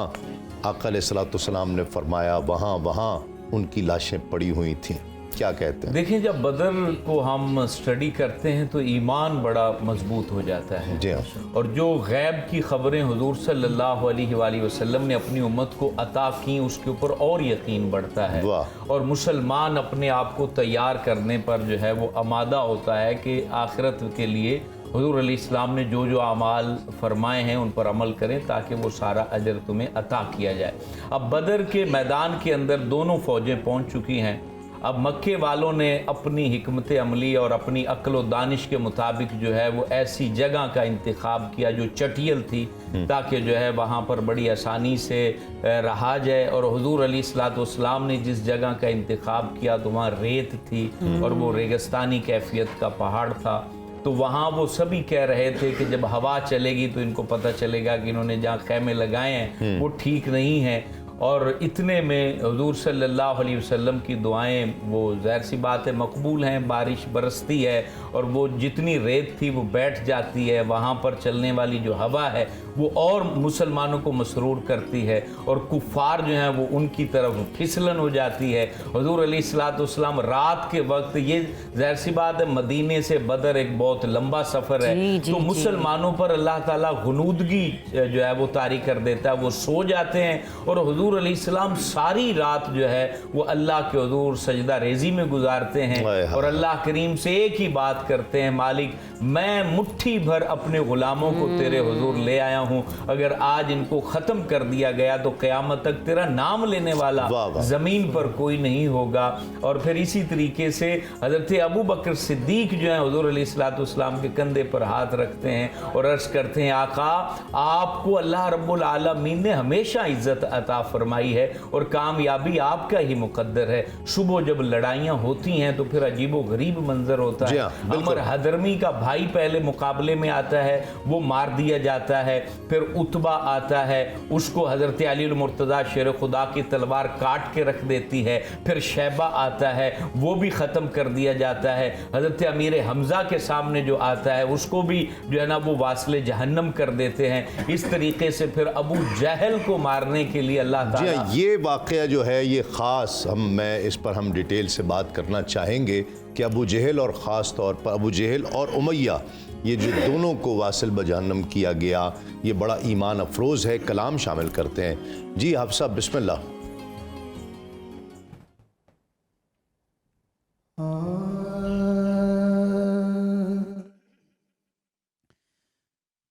आका अलैहिस्सलाम ने फरमाया वहाँ वहाँ उनकी लाशें पड़ी हुई थीं, क्या कहते हैं?
देखिए, जब बदर को हम स्टडी करते हैं तो ईमान बड़ा मजबूत हो जाता है।
जी हाँ।
और जो गैब की खबरें हुजूर सल्लल्लाहु अलैहि वसल्लम ने अपनी उम्मत को अता की, उसके ऊपर और यकीन बढ़ता है।
वाह।
और मुसलमान अपने आप को तैयार करने पर जो है वो आमादा होता है कि आखिरत के लिए हुजूर अलैहिस्सलाम ने जो जो अमाल फरमाए हैं उन पर अमल करें ताकि वो सारा अजर तुम्हें अता किया जाए। अब बदर के मैदान के अंदर दोनों फौजें पहुंच चुकी हैं। अब मक्के वालों ने अपनी हिकमत अमली और अपनी अक्ल व दानिश के मुताबिक जो है वो ऐसी जगह का इंतखाब किया जो चटियल थी, ताकि जो है वहाँ पर बड़ी आसानी से रहा जाए। और हुजूर अलैहिस्सलाम ने जिस जगह का इंतखाब किया तो वहाँ रेत थी और वो रेगिस्तानी कैफियत का पहाड़ था। तो वहाँ वो सभी कह रहे थे कि जब हवा चलेगी तो इनको पता चलेगा कि इन्होंने जहाँ खैमे लगाए हैं वो ठीक नहीं है। और इतने में हुजूर सल्लल्लाहु अलैहि वसल्लम की दुआएं वो ज़ाहिर सी बात है मकबूल हैं, बारिश बरसती है और वो जितनी रेत थी वो बैठ जाती है। वहाँ पर चलने वाली जो हवा है वो और मुसलमानों को मसरूर करती है और कुफ़ार जो हैं वो उनकी तरफ फिसलन हो जाती है। हुजूर अलैहिस्सलाम रात के वक्त, ये ज़ाहिर सी बात है मदीने से बदर एक बहुत लंबा सफ़र है, तो मुसलमानों पर अल्लाह ताला गुनूदगी जो है वो तारी कर देता है, वो सो जाते हैं। और हुजूर अलैहिस्सलाम सारी रात जो है वो अल्लाह के हुजूर सजदा रेजी में गुजारते हैं और अल्लाह करीम से एक ही बात करते हैं, मालिक मैं मुट्ठी भर अपने गुलामों को तेरे हुजूर ले आया हूँ, अगर आज इनको ख़त्म कर दिया गया तो क़यामत तक तेरा नाम लेने वाला ज़मीन पर कोई नहीं होगा। और फिर इसी तरीके से हज़रत अबू बकर सिद्दीक जो है हुजूर अलैहिस्सलाम के कंधे पर हाथ रखते हैं और अर्ज़ करते हैं, आका आपको अल्लाह रब्बुल आलमीन ने हमेशा इज़्ज़त अता फरमाई है और कामयाबी आपका ही मुकद्दर है। सुबह जब लड़ाइयाँ होती हैं तो फिर अजीबो गरीब मंजर होता है। अमर हदरमी का भाई पहले मुकाबले में आता है, वो मार दिया जाता है। फिर उतबा आता है, उसको हजरत अली मुर्तज़ा शेर खुदा की तलवार काट के रख देती है। फिर शैबा आता है, वो भी ख़त्म कर दिया जाता है। हजरत अमीर हमज़ा के सामने जो आता है उसको भी जो है ना वो वास्ले जहन्नम कर देते हैं। इस तरीके से फिर अबू जहल को मारने के लिए अल्लाह ताला,
जी हाँ, ये वाक़या जो है ये ख़ास मैं इस पर हम डिटेल से बात करना चाहेंगे कि अबू जहल और ख़ास तौर पर अबू जहल और उमैया, ये जो दोनों को वासिल बजहन्नम किया गया, ये बड़ा ईमान अफरोज़ है। कलाम शामिल करते हैं। जी आप साहब बिस्मिल्लाह।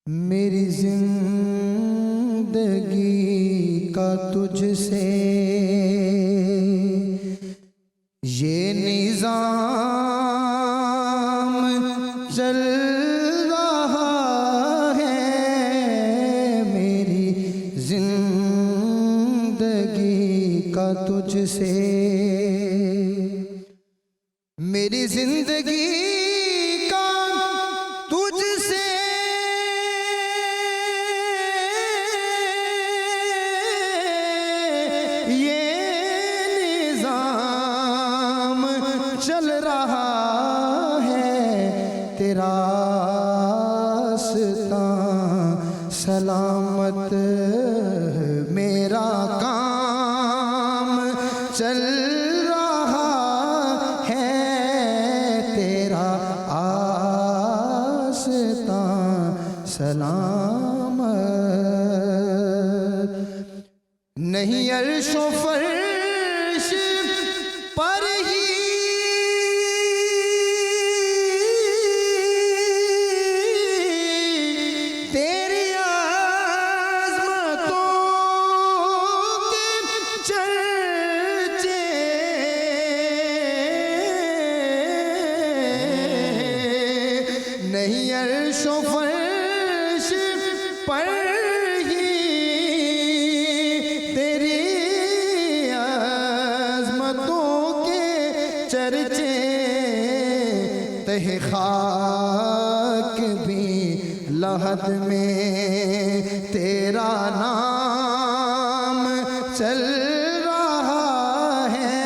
मेरी जिंदगी का تجھ سے یہ نظام چل رہا ہے میری زندگی کا تجھ سے میری زندگی کا تجھ سے چل رہا ہے تیرا راستہ سلامت میرا کام چل رہا ہے تیرا راستہ سلامت نہیں عرش و فرش پر ہی نہیں عرش و فرش پر ہی تیری عظمتوں کے چرچے تہ خاک بھی لحد میں تیرا نام چل رہا ہے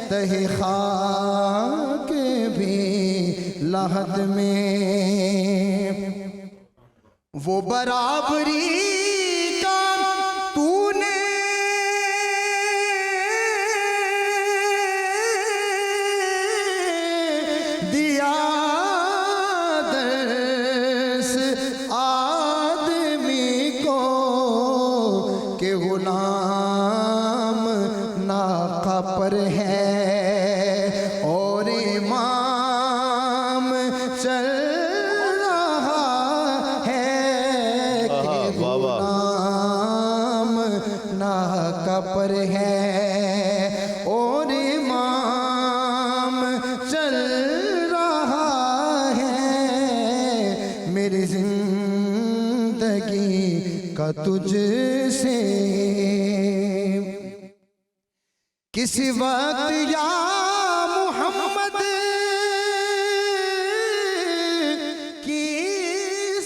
تہ خاک بھی لحد میں وہ برابری کا تو نے دیا درس آدمی کو کہ غلام ناقہ پر ہے اور امام چل رہا ہے کہ غلام ناقہ پر ہے اور امام چل رہا ہے میری زندگی کا تجھ سے کسی وقت یا محمد کی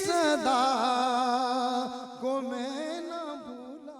صدا کو میں نہ بھولا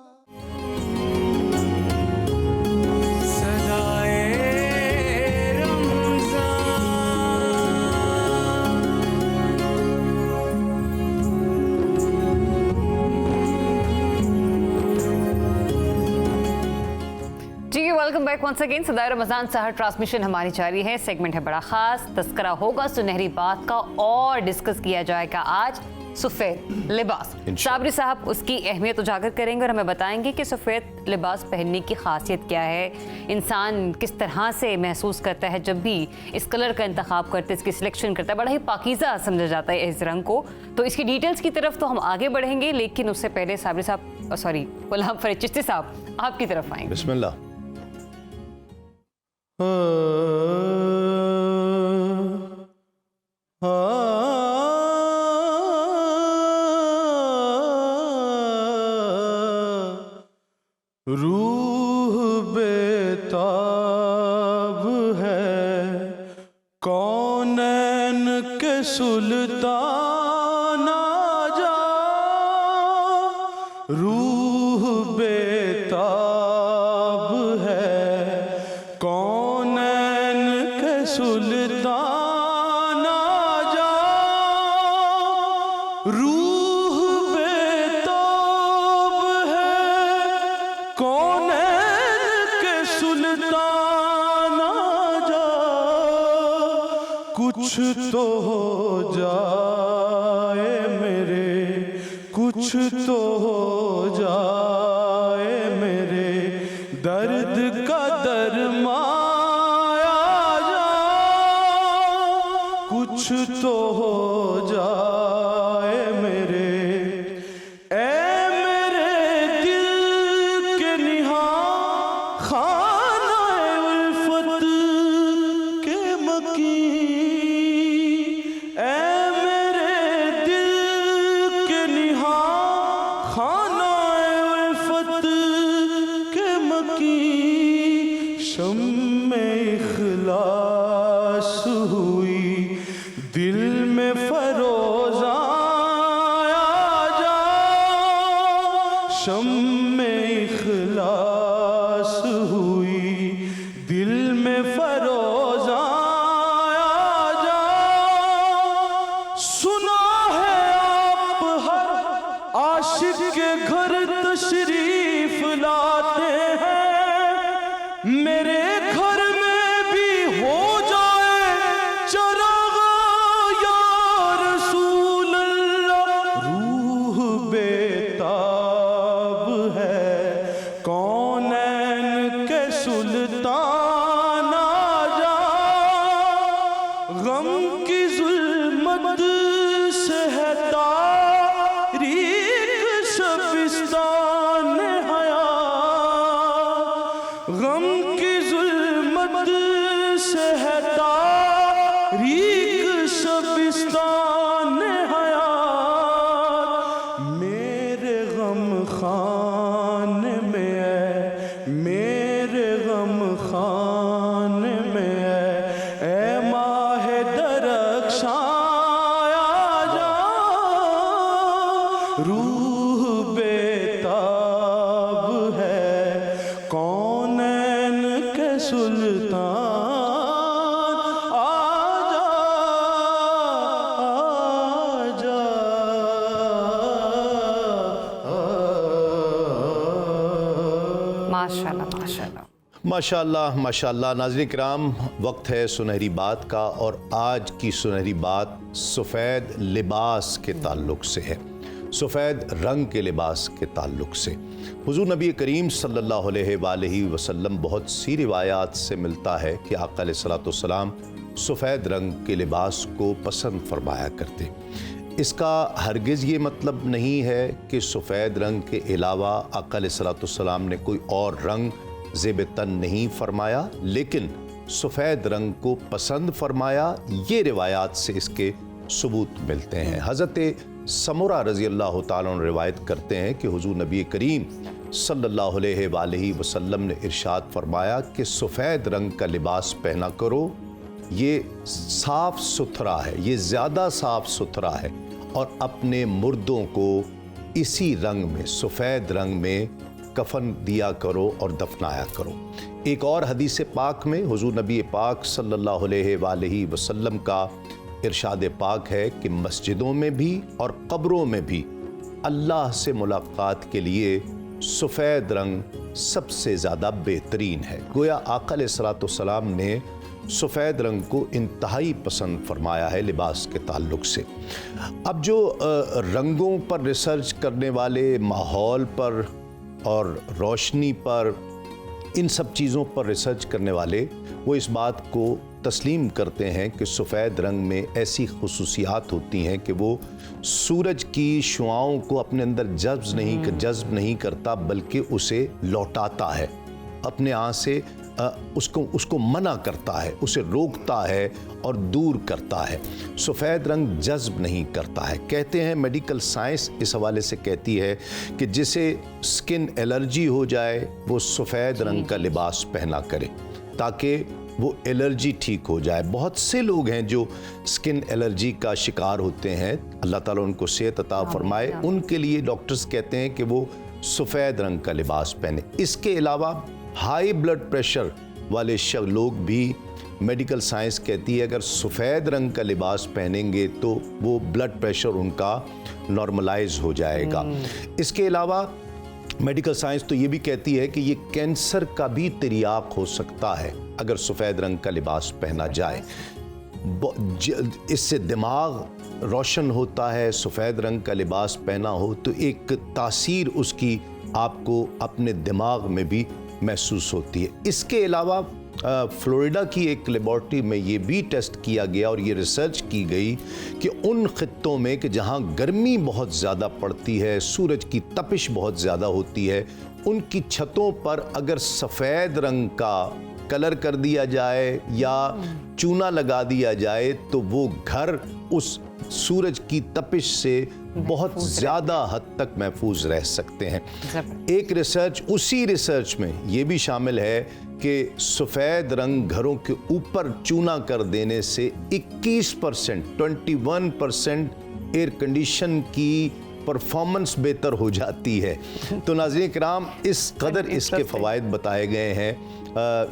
ویلکم بیک ونس اگین صدائے رمضان سحر ٹرانسمیشن ہماری جاری ہے. سیگمنٹ ہے بڑا خاص, تذکرہ ہوگا سنہری بات کا اور ڈسکس کیا جائے گا آج سفید لباس. صابری صاحب اس کی اہمیت اجاگر کریں گے اور ہمیں بتائیں گے کہ سفید لباس پہننے کی خاصیت کیا ہے, انسان کس طرح سے محسوس کرتا ہے جب بھی اس کلر کا انتخاب کرتے ہیں, اس کی سلیکشن کرتا ہے. بڑا ہی پاکیزہ سمجھا جاتا ہے اس رنگ کو. تو اس کی ڈیٹیلز کی طرف تو ہم آگے بڑھیں گے, لیکن اس سے پہلے صابری صاحب غلام فرید چشتی صاحب آپ کی طرف آئیں.
بسم اللہ.
روح بیتاب ہے کونین کے سلطان آجا, روح بیتاب ہے کونین کے سلطان آجا, روح بیتاب ہے کونین کے سلطان آجا, کچھ تو ہو جائے میرے, کچھ تو ہو جائے میرے درد کا درمان آجا, کچھ تو ہو جائے میرے, اے میرے دل شم میں اخلاص ہوئی دل میں فروزاں آ جا سنا ہے آپ ہر عاشق کے گھر تشریف لاتے ہیں میرے گھر میں بھی ہو جائے چراغ یا رسول اللہ روح بیتاب ہے کونین کے سلطان آ جا غم کی ظلمت سے ہے تاریک شبستان حیات غم کی ظلمت سے ہے تاریک شبستان حیات میرے غم خانے میں ہے میرے غم خانے میں ہے اے ماہ درخشاں آ جا روح بیتاب ہے کونین کے سلطان آ جا
ماشاءاللہ ماشاءاللہ
ماشاءاللہ ماشاءاللہ ناظرین کرام، وقت ہے سنہری بات کا، اور آج کی سنہری بات سفید لباس کے تعلق سے ہے، سفید رنگ کے لباس کے تعلق سے۔ حضور نبی کریم صلی اللہ علیہ وآلہ وسلم بہت سی روایات سے ملتا ہے کہ آقا علیہ الصلوۃ والسلام سفید رنگ کے لباس کو پسند فرمایا کرتے۔ اس کا ہرگز یہ مطلب نہیں ہے کہ سفید رنگ کے علاوہ آقا علیہ الصلوۃ والسلام نے کوئی اور رنگ زیب تن نہیں فرمایا، لیکن سفید رنگ کو پسند فرمایا، یہ روایات سے اس کے ثبوت ملتے ہیں۔ حضرت سمرہ رضی اللہ تعالیٰ عنہ روایت کرتے ہیں کہ حضور نبی کریم صلی اللہ علیہ وآلہ وسلم نے ارشاد فرمایا کہ سفید رنگ کا لباس پہنا کرو، یہ صاف ستھرا ہے، یہ زیادہ صاف ستھرا ہے، اور اپنے مردوں کو اسی رنگ میں، سفید رنگ میں کفن دیا کرو اور دفنایا کرو۔ ایک اور حدیث پاک میں حضور نبی پاک صلی اللہ علیہ وآلہ وسلم کا ارشاد پاک ہے کہ مسجدوں میں بھی اور قبروں میں بھی اللہ سے ملاقات کے لیے سفید رنگ سب سے زیادہ بہترین ہے۔ گویا آقا علیہ الصلوۃ والسلام نے سفید رنگ کو انتہائی پسند فرمایا ہے لباس کے تعلق سے۔ اب جو رنگوں پر ریسرچ کرنے والے، ماحول پر اور روشنی پر، ان سب چیزوں پر ریسرچ کرنے والے، وہ اس بات کو تسلیم کرتے ہیں کہ سفید رنگ میں ایسی خصوصیات ہوتی ہیں کہ وہ سورج کی شعاؤں کو اپنے اندر جذب نہیں کرتا، بلکہ اسے لوٹاتا ہے، اپنے آن سے اس کو منع کرتا ہے، اسے روکتا ہے اور دور کرتا ہے۔ سفید رنگ جذب نہیں کرتا ہے۔ کہتے ہیں میڈیکل سائنس اس حوالے سے کہتی ہے کہ جسے سکن الرجی ہو جائے وہ سفید رنگ کا لباس پہنا کرے تاکہ وہ الرجی ٹھیک ہو جائے۔ بہت سے لوگ ہیں جو سکن الرجی کا شکار ہوتے ہیں، اللہ تعالیٰ ان کو صحت عطا فرمائے، ان کے لیے ڈاکٹرز کہتے ہیں کہ وہ سفید رنگ کا لباس پہنے۔ اس کے علاوہ ہائی بلڈ پریشر والے لوگ بھی میڈیکل سائنس کہتی ہے اگر سفید رنگ کا لباس پہنیں گے تو وہ بلڈ پریشر ان کا نارملائز ہو جائے گا۔ اس کے علاوہ میڈیکل سائنس تو یہ بھی کہتی ہے کہ یہ کینسر کا بھی تریاق ہو سکتا ہے اگر سفید رنگ کا لباس پہنا جائے۔ اس سے دماغ روشن ہوتا ہے، سفید رنگ کا لباس پہنا ہو تو ایک تاثیر اس کی آپ کو اپنے دماغ میں بھی محسوس ہوتی ہے۔ اس کے علاوہ فلوریڈا کی ایک لیبارٹری میں یہ بھی ٹیسٹ کیا گیا اور یہ ریسرچ کی گئی کہ ان خطوں میں کہ جہاں گرمی بہت زیادہ پڑتی ہے، سورج کی تپش بہت زیادہ ہوتی ہے، ان کی چھتوں پر اگر سفید رنگ کا کلر کر دیا جائے یا چونا لگا دیا جائے تو وہ گھر اس سورج کی تپش سے بہت زیادہ حد تک محفوظ رہ سکتے ہیں۔ ایک ریسرچ، اسی ریسرچ میں یہ بھی شامل ہے کہ سفید رنگ گھروں کے اوپر چونا کر دینے سے 21% ایئر کنڈیشن کی परफॉर्मेंस बेहतर हो जाती है। तो नाज़रीन किराम, इस कदर इसके फ़वाइद बताए गए हैं।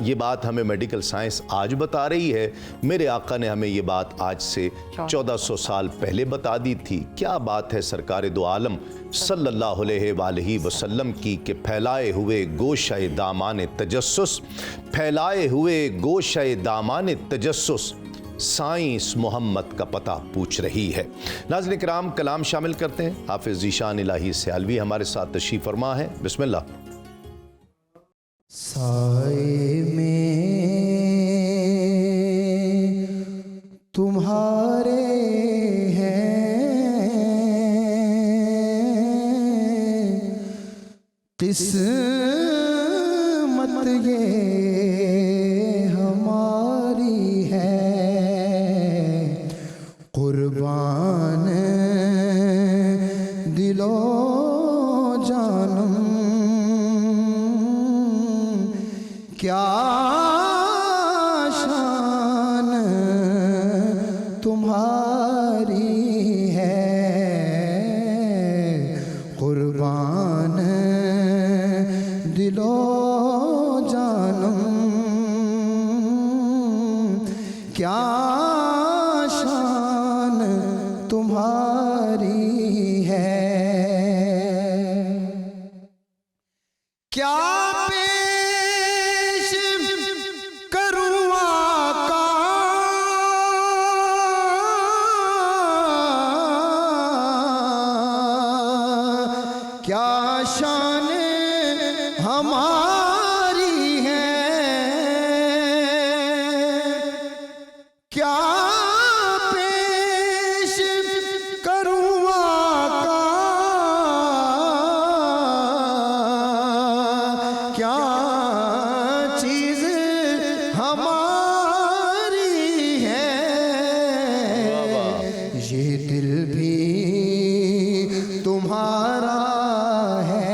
ये बात हमें मेडिकल साइंस आज बता रही है। मेरे आका ने हमें ये बात आज से 1400 साल पहले बता दी थी। क्या बात है सरकार दो आलम सल्लल्लाहु अलैहि वसल्लम की कि फैलाए हुए गोशाए दामान तजस्सुस, फैलाए हुए गोशाए दामान तजस्सुस साइंस मोहम्मद का पता पूछ रही है। नाज़रीन किराम, कलाम शामिल करते हैं। हाफिज़ ज़ीशान इलाही सियालवी हमारे साथ तशरीफ़ फरमा है। बिस्मिल्लाह।
साए में तुम्हारे हैं किस्मत ये हमारी है, कुर्बान दिलो जानम क्या शान तुम्हारी है, कुर्बान दिलो जानम क्या शान तुम्हारी है। क्या पेश करूं आका क्या शान हमारी है, क्या पेश करूं आका क्या चीज हमारी है। ये दिल भी तुम्हारा है,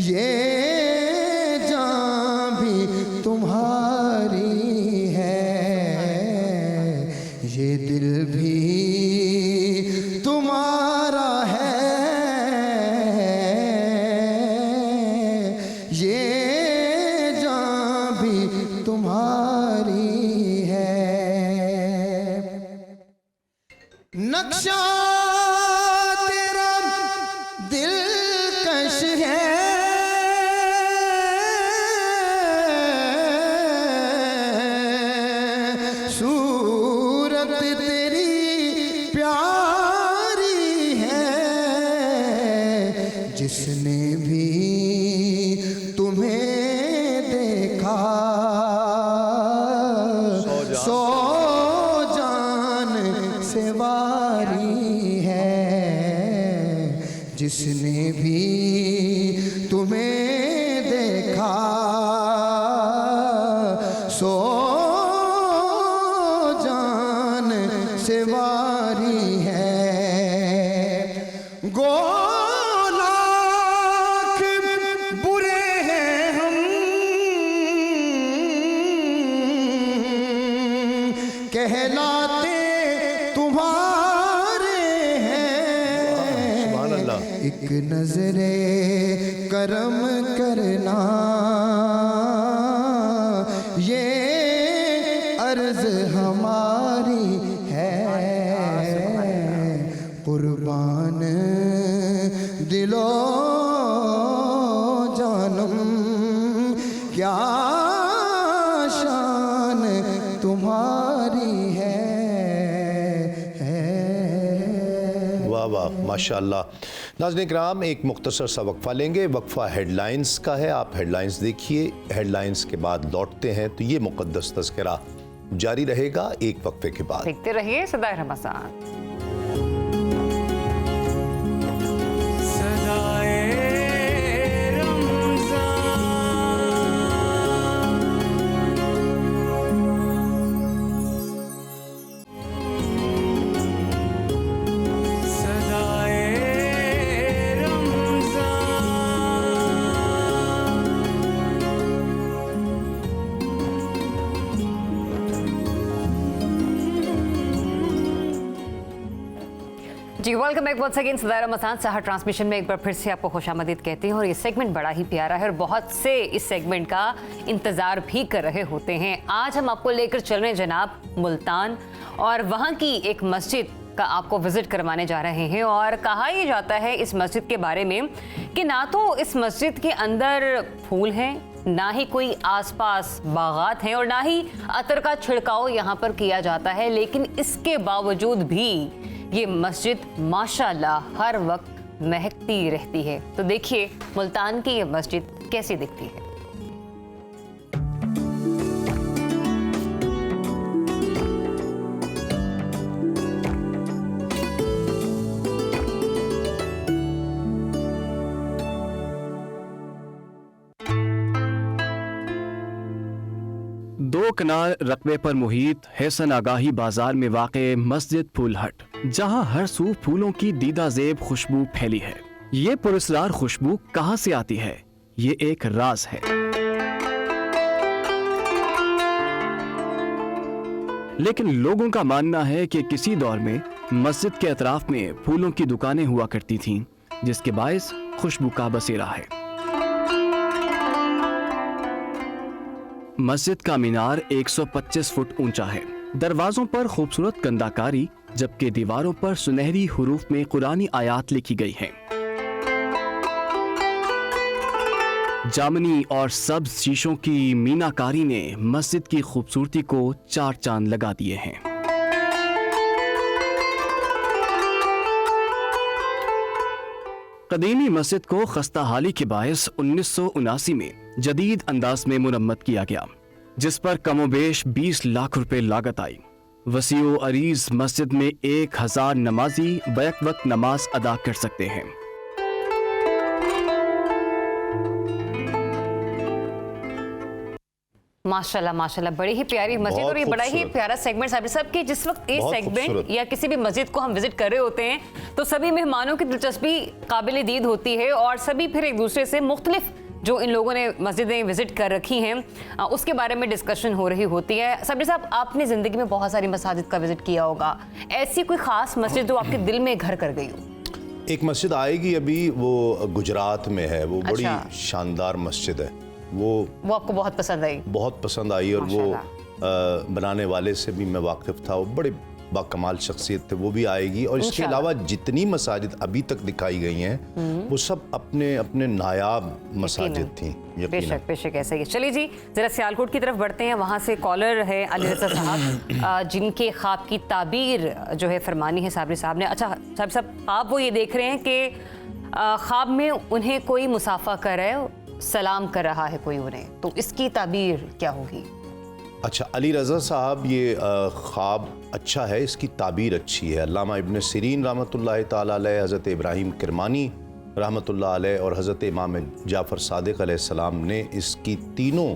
ये जान भी तुम्हारी है, ये दिल भी तुम्हारा है, ये जान भी तुम्हारी है। नक्शा तेरा दिलकश है, सूरत तेरी प्यारी है, जिसने भी तुम्हें देखा सो जान से वारी है, जिसने भी तुम्हें देखा सो जान से वारी है। गो लाख बुरे हैं हम कहलाते तुम्हारे हैं,
सुभान अल्लाह।
एक नजरे करम करना ये अर्ज हमारी है, कुर्बान दिलो जानम क्या शान तुम्हारी है।
वाह वाह, माशाअल्लाह। नाज़रीन किराम, एक मुख्तसर सा वक्फ़ा लेंगे। वक्फ़ा हेडलाइंस का है। आप हेडलाइंस देखिए, हेडलाइंस के बाद लौटते हैं तो ये मुक़द्दस तज़किरा जारी रहेगा एक वक्फे के बाद।
देखते रहिए सदाए रमज़ान। जी वेलकम बैक वंस अगेन सदार रमजान सहर ट्रांसमिशन में एक बार फिर से आपको खुशामदीद कहती हूँ और ये सेगमेंट बड़ा ही प्यारा है और बहुत से इस सेगमेंट का इंतज़ार भी कर रहे होते हैं। आज हम आपको लेकर चल रहे हैं जनाब मुल्तान और वहाँ की एक मस्जिद का आपको विजिट करवाने जा रहे हैं। और कहा यह जाता है इस मस्जिद के बारे में कि ना तो इस मस्जिद के अंदर फूल हैं, ना ही कोई आसपास बागात हैं और ना ही अतर का छिड़काव यहाँ पर किया जाता है, लेकिन इसके बावजूद भी ये मस्जिद माशाल्लाह हर वक्त महकती रहती है। तो देखिए मुल्तान की ये मस्जिद कैसी दिखती है।
दो कनाल रकबे पर मुहित हैसन आगाही बाजार में वाक़े मस्जिद फूल हट, जहां हर सू फूलों की दीदा ज़ेब खुशबू फैली है। ये पुरस्कार खुशबू कहां से आती है, ये एक राज है। लेकिन लोगों का मानना है कि किसी दौर में मस्जिद के अतराफ में फूलों की दुकानें हुआ करती थीं, जिसके बायस खुशबू का बसेरा है। मस्जिद का मीनार 125 फुट ऊंचा है। दरवाजों पर खूबसूरत कंदाकारी, जबकि दीवारों पर सुनहरी हुरूफ में कुरानी आयात लिखी गई हैं। जामनी और सब्ज शीशों की मीनाकारी ने मस्जिद की खूबसूरती को चार चांद लगा दिए हैं। कदीमी मस्जिद को खस्ताहाली के बायस 1979 में जदीद अंदाज में मुरम्मत किया गया, जिस पर कमोबेश 20 लाख रुपए लागत आई। वसीओ अरीज मस्जिद में 1000 नमाजी बैक वक्त नमाज अदा कर सकते हैं।
माशाल्लाह माशाल्लाह, बड़ी ही प्यारी मस्जिद और ये बड़ा ही प्यारा सेगमेंट साबिर साहब कि जिस वक्त इस सेगमेंट या किसी भी मस्जिद को हम विजिट कर रहे होते हैं तो सभी मेहमानों की दिलचस्पी काबिल दीद होती है और सभी फिर एक दूसरे से मुख्तलिफ जो इन लोगों ने मस्जिदें विजिट कर रखी हैं उसके बारे में डिस्कशन हो रही होती है। साबिर साहब, आपने ज़िंदगी में बहुत सारी मसाजिद का विजिट किया होगा, ऐसी कोई ख़ास मस्जिद जो आपके दिल में घर कर गई हो?
एक मस्जिद आएगी अभी, वो गुजरात में है, वो बड़ी शानदार मस्जिद है। वो
आपको बहुत पसंद आई? बहुत
पसंद आई और वो बनाने वाले से भी मैं वाकिफ था, वो बड़े बाकमाल शख्सियत थे, वो भी आएगी। और इसके अलावा जितनी मसाजिद अभी तक दिखाई गई हैं वो सब अपने अपने नायाब मसाजिद थी।
बेशक बेशक ऐसा ही। चलिए जी जरा सियालकोट की तरफ बढ़ते हैं। वहाँ से कॉलर है अली रज़ा साहब जिनके ख्वाब की ताबीर जो है फरमानी है साबरी साहब ने। अच्छा साहब साहब, आप वो ये देख रहे हैं कि ख्वाब में उन्हें कोई मुसाफा कर रहा है, सलाम कर रहा है कोई उन्हें, तो इसकी ताबीर क्या होगी?
अच्छा अली रज़ा साहब, ये ख्वाब अच्छा है, इसकी ताबीर अच्छी है। अल्लामा इब्न सिरीन रहमतुल्लाह ताला अलैह, हज़रत इब्राहिम किरमानी रहमतुल्लाह अलैह और हज़रत इमाम जाफ़र सादिक़ अलैहिस्सलाम ने इसकी तीनों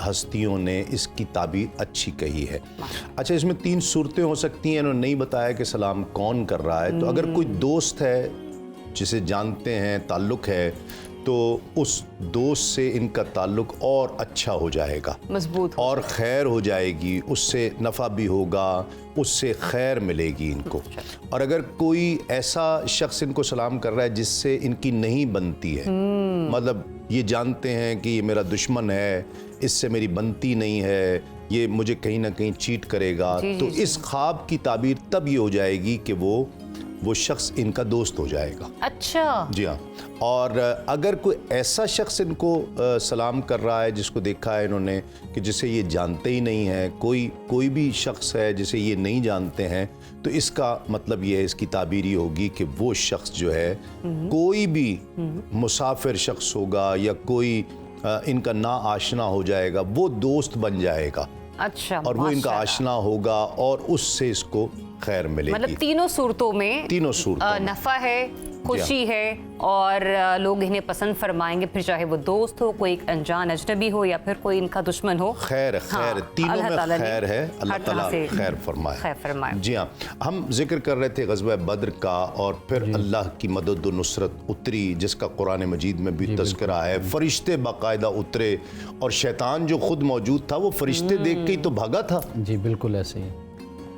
हस्तियों ने इसकी ताबीर अच्छी कही है। अच्छा, इसमें 3 सूरतें हो सकती हैं। इन्होंने नहीं बताया कि सलाम कौन कर रहा है, तो अगर कोई दोस्त है जिसे जानते हैं, ताल्लुक़ है, तो उस दोस्त से इनका ताल्लुक़ और अच्छा हो जाएगा, मजबूत और खैर हो जाएगी, उससे नफ़ा भी होगा, उससे खैर मिलेगी इनको। और अगर कोई ऐसा शख्स इनको सलाम कर रहा है जिससे इनकी नहीं बनती है, मतलब ये जानते हैं कि ये मेरा दुश्मन है, इससे मेरी बनती नहीं है, ये मुझे कहीं ना कहीं चीट करेगा, तो इस ख्वाब की ताबीर तब ये हो जाएगी कि वो शख्स इनका दोस्त हो जाएगा।
अच्छा
जी हाँ। और अगर कोई ऐसा शख्स इनको सलाम कर रहा है जिसको देखा है इन्होंने कि जिसे ये जानते ही नहीं है, कोई भी शख्स है जिसे ये नहीं जानते हैं, तो इसका मतलब ये है, इसकी ताबीर ये होगी कि वो शख्स जो है कोई भी मुसाफिर शख्स होगा या कोई इनका ना आशना हो जाएगा, वो दोस्त बन जाएगा।
अच्छा,
और वो इनका आशना होगा और उससे इसको खैर मिलेगी।
मतलब तीनों सूरतों में नफ़ा है, खुशी है और लोग इन्हें पसंद फरमाएंगे, फिर चाहे वो दोस्त हो, कोई अनजान अजनबी हो या फिर कोई इनका दुश्मन हो।
खैर तीनों में खैर है, अल्लाह ताला खैर फरमाए। जी हाँ, हम जिक्र कर रहे थे ग़ज़वा बद्र का और फिर अल्लाह की मदद व नुसरत उतरी, जिसका कुरान मजीद में भी तज़किरा है। फरिश्ते बाकायदा उतरे और शैतान जो खुद मौजूद था वो फरिश्ते देख के ही तो भागा था।
जी बिल्कुल ऐसे ही।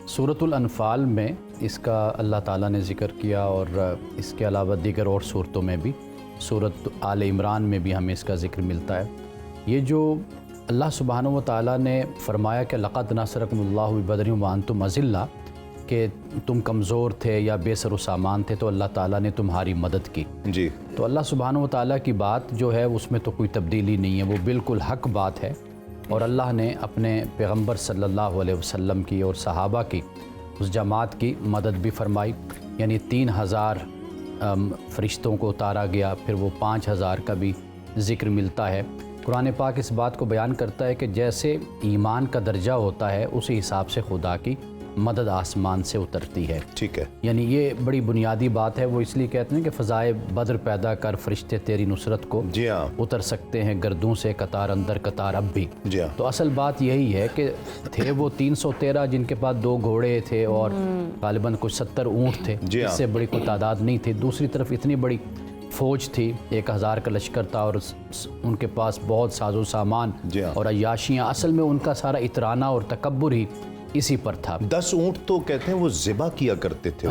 सूरतुल अनफाल में اس کا اللہ تعالیٰ نے ذکر کیا اور اس کے علاوہ دیگر اور صورتوں میں بھی، سورۃ آل عمران میں بھی ہمیں اس کا ذکر ملتا ہے۔ یہ جو اللہ سبحانہ و تعالیٰ نے فرمایا کہ لقد نصرکم اللہ ببدر وانتم اذلہ، کہ تم کمزور تھے یا بے سر و سامان تھے تو اللہ تعالیٰ نے تمہاری مدد کی۔
جی،
تو اللہ سبحانہ و تعالیٰ کی بات جو ہے اس میں تو کوئی تبدیلی نہیں ہے، وہ بالکل حق بات ہے، اور اللہ نے اپنے پیغمبر صلی اللہ علیہ وسلم کی اور صحابہ کی اس جماعت کی مدد بھی فرمائی، یعنی 3000 فرشتوں کو اتارا گیا، پھر وہ 5000 کا بھی ذکر ملتا ہے۔ قرآن پاک اس بات کو بیان کرتا ہے کہ جیسے ایمان کا درجہ ہوتا ہے اسی حساب سے خدا کی مدد آسمان سے اترتی ہے۔
ٹھیک ہے،
یعنی یہ بڑی بنیادی بات ہے، وہ اس لیے کہتے ہیں کہ فضائے بدر پیدا کر فرشتے تیری نصرت کو
جی ہاں،
اتر سکتے ہیں گردوں سے قطار اندر قطار اب بھی۔
جی ہاں،
تو اصل بات یہی ہے کہ تھے وہ 313 جن کے پاس 2 گھوڑے تھے اور غالباً کچھ 70 اونٹ تھے،
جی ہاں،
اس سے بڑی کوئی تعداد نہیں تھی۔ دوسری طرف اتنی بڑی فوج تھی، 1000 کا لشکر تھا، اور ان کے پاس بہت ساز و سامان
جی ہاں،
اور عیاشیاں، اصل میں ان کا سارا اترانہ اور تکبر ہی اسی پر تھا۔
10 اونٹ تو کہتے ہیں وہ ذبح کیا کرتے تھے،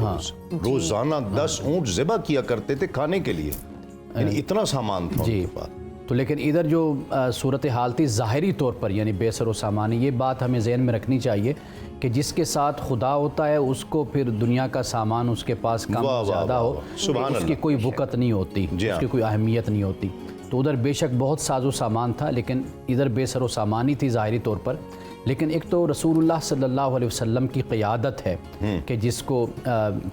روزانہ 10 اونٹ ذبح کیا کرتے تھے کھانے کے لیے، یعنی اتنا سامان تھا ان
جی،
کے پاس۔
تو لیکن ادھر جو صورتحال تھی ظاہری طور پر، یعنی بے سر و سامان، یہ بات ہمیں ذہن میں رکھنی چاہیے کہ جس کے ساتھ خدا ہوتا ہے اس کو پھر دنیا کا سامان اس کے پاس کم زیادہ ہو، اس کی کوئی وقت نہیں ہوتی، اس کی کوئی اہمیت نہیں ہوتی۔ تو ادھر بے شک بہت ساز و سامان تھا، لیکن ادھر بے سر و سامان ہی تھی ظاہری طور پر۔ لیکن ایک تو رسول اللہ صلی اللہ علیہ وسلم کی قیادت ہے کہ جس کو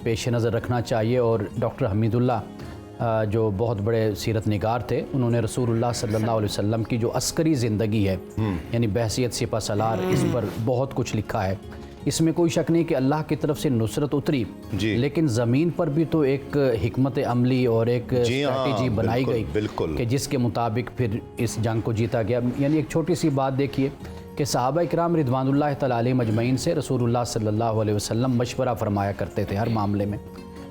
پیش نظر رکھنا چاہیے، اور ڈاکٹر حمید اللہ جو بہت بڑے سیرت نگار تھے، انہوں نے رسول اللہ صلی اللہ علیہ وسلم کی جو عسکری زندگی ہے، یعنی بحیثیت سپہ سالار، اس پر بہت کچھ لکھا ہے۔ اس میں کوئی شک نہیں کہ اللہ کی طرف سے نصرت اتری، لیکن زمین پر بھی تو ایک حکمت عملی اور ایک اسٹریٹجی بنائی گئی کہ جس کے مطابق پھر اس جنگ کو جیتا گیا۔ یعنی ایک چھوٹی سی بات دیکھیے کہ صحابہ اکرام رضوان اللہ تعالیٰ علیہم اجمعین سے رسول اللہ صلی اللہ علیہ وسلم مشورہ فرمایا کرتے تھے ہر معاملے میں۔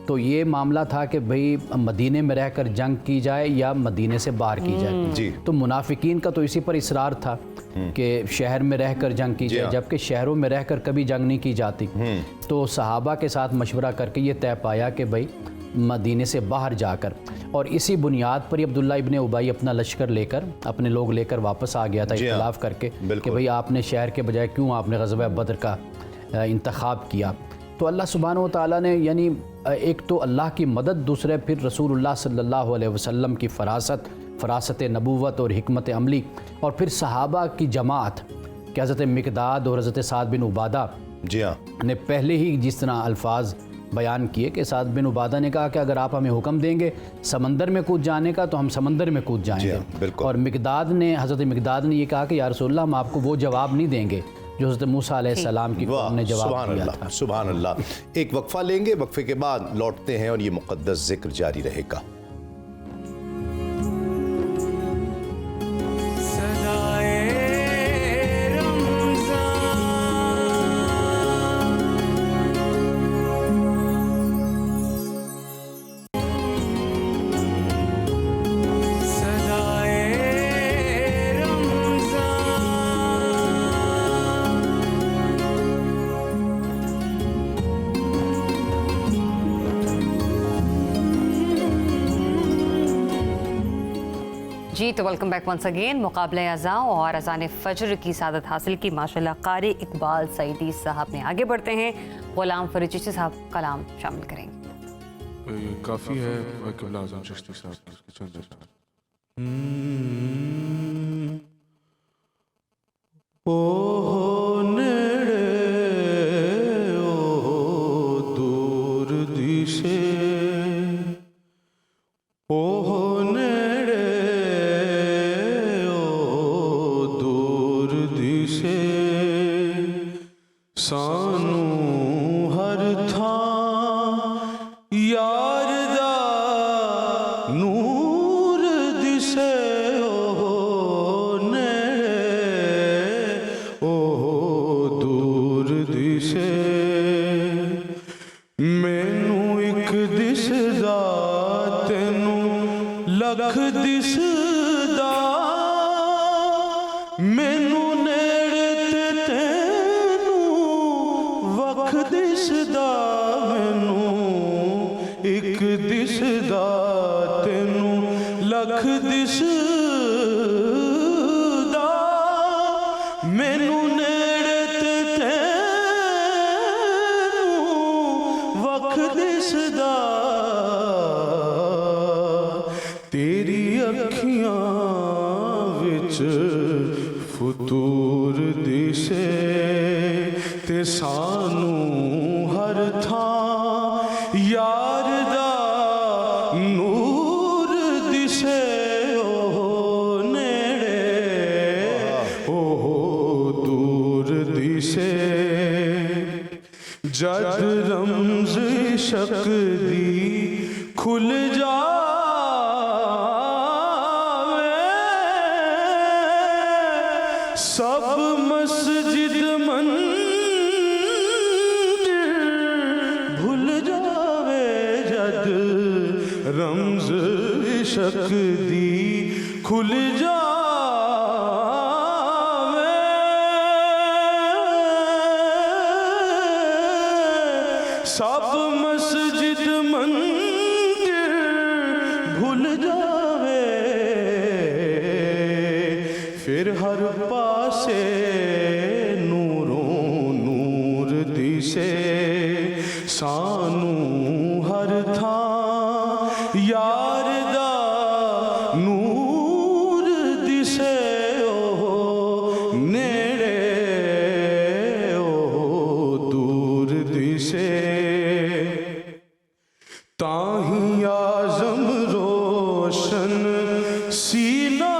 تو یہ معاملہ تھا کہ بھئی مدینے میں رہ کر جنگ کی جائے یا مدینے سے باہر کی جائے۔ تو منافقین کا تو اسی پر اصرار تھا کہ شہر میں رہ کر جنگ کی جائے، جبکہ شہروں میں رہ کر کبھی جنگ نہیں کی جاتی۔ تو صحابہ کے ساتھ مشورہ کر کے یہ طے پایا کہ بھئی مدینے سے باہر جا کر، اور اسی بنیاد پر عبداللہ ابن ابی اپنا لشکر لے کر، اپنے لوگ لے کر واپس آ گیا تھا اختلاف کر کے کہ بھئی آپ نے شہر کے بجائے کیوں آپ نے غزوہ بدر کا انتخاب کیا۔ تو اللہ سبحانہ و تعالیٰ نے، یعنی ایک تو اللہ کی مدد، دوسرے پھر رسول اللہ صلی اللہ علیہ وسلم کی فراست نبوت اور حکمت عملی، اور پھر صحابہ کی جماعت کہ حضرت مقداد اور حضرت سعد بن عبادہ نے پہلے ہی جس طرح الفاظ بیان کیے کہ سعد بن عبادہ نے کہا کہ اگر آپ ہمیں حکم دیں گے سمندر میں کود جانے کا تو ہم سمندر میں کود جائیں گے، اور حضرت مقداد نے یہ کہا کہ یا رسول اللہ ہم آپ کو وہ جواب نہیں دیں گے جو حضرت موسیٰ علیہ السلام کی قوم نے جواب دیا تھا۔
سبحان اللہ۔ ایک وقفہ لیں گے، وقفے کے بعد لوٹتے ہیں اور یہ مقدس ذکر جاری رہے گا۔
جی تو ویلکم بیک ونس اگین۔ مقابلہ اذاں اور اذان فجر کی سعادت حاصل کی ماشاءاللہ قاری اقبال سعیدی صاحب نے۔ آگے بڑھتے ہیں، غلام فرید چشتی صاحب کلام شامل کریں گے۔
کافی ہے قبلہ اعظم چشتی صاحب کی چند دور دیشے سانو ہر تھاں یار دا نور دسے نیڑے دور دسے مینوں ایک دسدا تینوں لکھ دسدا مینوں نیڑے تے تینوں وکھ دسدا ਇੱਕ ਦਿਸਦਾ ਤੈਨੂੰ ਲੱਖ ਦਿਸਦਾ ਮੈਨੂੰ ਨੇੜੇ ਤੇ ਤੈਨੂੰ ਵੱਖ ਦਿਸਦਾ ਤੇਰੀ ਅੱਖੀਆਂ ਵਿੱਚ ਫਤੂਰ ਦਿਸੇ ਤੇ ਸਾਨੂੰ ਹਰ ਥਾਂ ਯਾਰ ਦਾ ਨੂਰ ਦਿਸੇ ਉਹ ਨੇੜੇ ਉਹ ਦੂਰ ਦਿਸੇ ਜਦ ਰਮਜ਼ ਇਸ਼ਕ ਦੀ ਖੁੱਲ ਜਾਵੇ ਸਭ ਮਸਜਿਦ ਮੰਦਿਰ ਭੁੱਲ ਜਾਵੇ ਜਦ ਰਮਜ਼ ਇਸ਼ਕ ਦੀ ਖੁੱਲ ਜਾਵੇ ਸਭ ਮਸਜਿਦ ਮੰਦਿਰ ਭੁੱਲ ਜਾਵੇ ਫਿਰ ਹਰ ਪਾਸੇ ਨੂਰੋਂ ਨੂਰ ਦਿਸੇ ਸਾਨੂੰ ਹਰ ਥਾਂ ਯਾਰ ਦਾ ਨੂਰ ਦਿਸੇ ਉਹ ਨੇੜੇ ਉਹ ਦੂਰ ਦਿਸੇ ਤਾਹੀਂ ਆਜ਼ਮ ਰੋਸ਼ਨ ਸੀਨਾ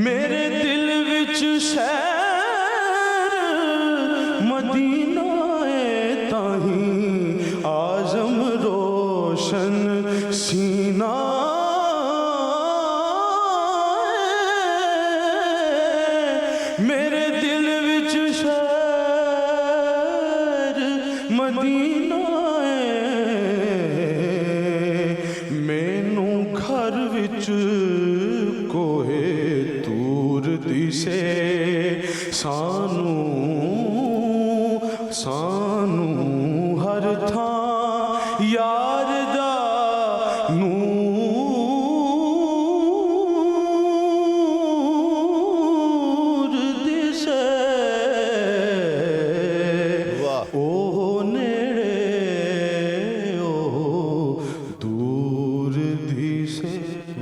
ਮੇਰੇ ਦਿਲ ਵਿੱਚ ਸ਼ਹਿਰ ਮਦੀਨਾ ਏ ਤਾਹੀਂ ਆਜ਼ਮ ਰੋਸ਼ਨ ਸੀਨਾ ਮੇਰੇ ਦਿਲ ਵਿੱਚ ਸ਼ਹਿਰ ਮਦੀਨਾ ਏ ਮੈਨੂੰ ਘਰ ਵਿੱਚ ਕੋਹੇ ਤੂਰ ਦਿਸੇ ਸਾਨੂੰ ਹਰ ਥਾਂ ਯਾਰ ਦਾ ਨੂਰ ਦਿਸੇ
वाह
ਉਹ ਨੇੜੇ ਉਹ ਦੂਰ ਦਿਸੇ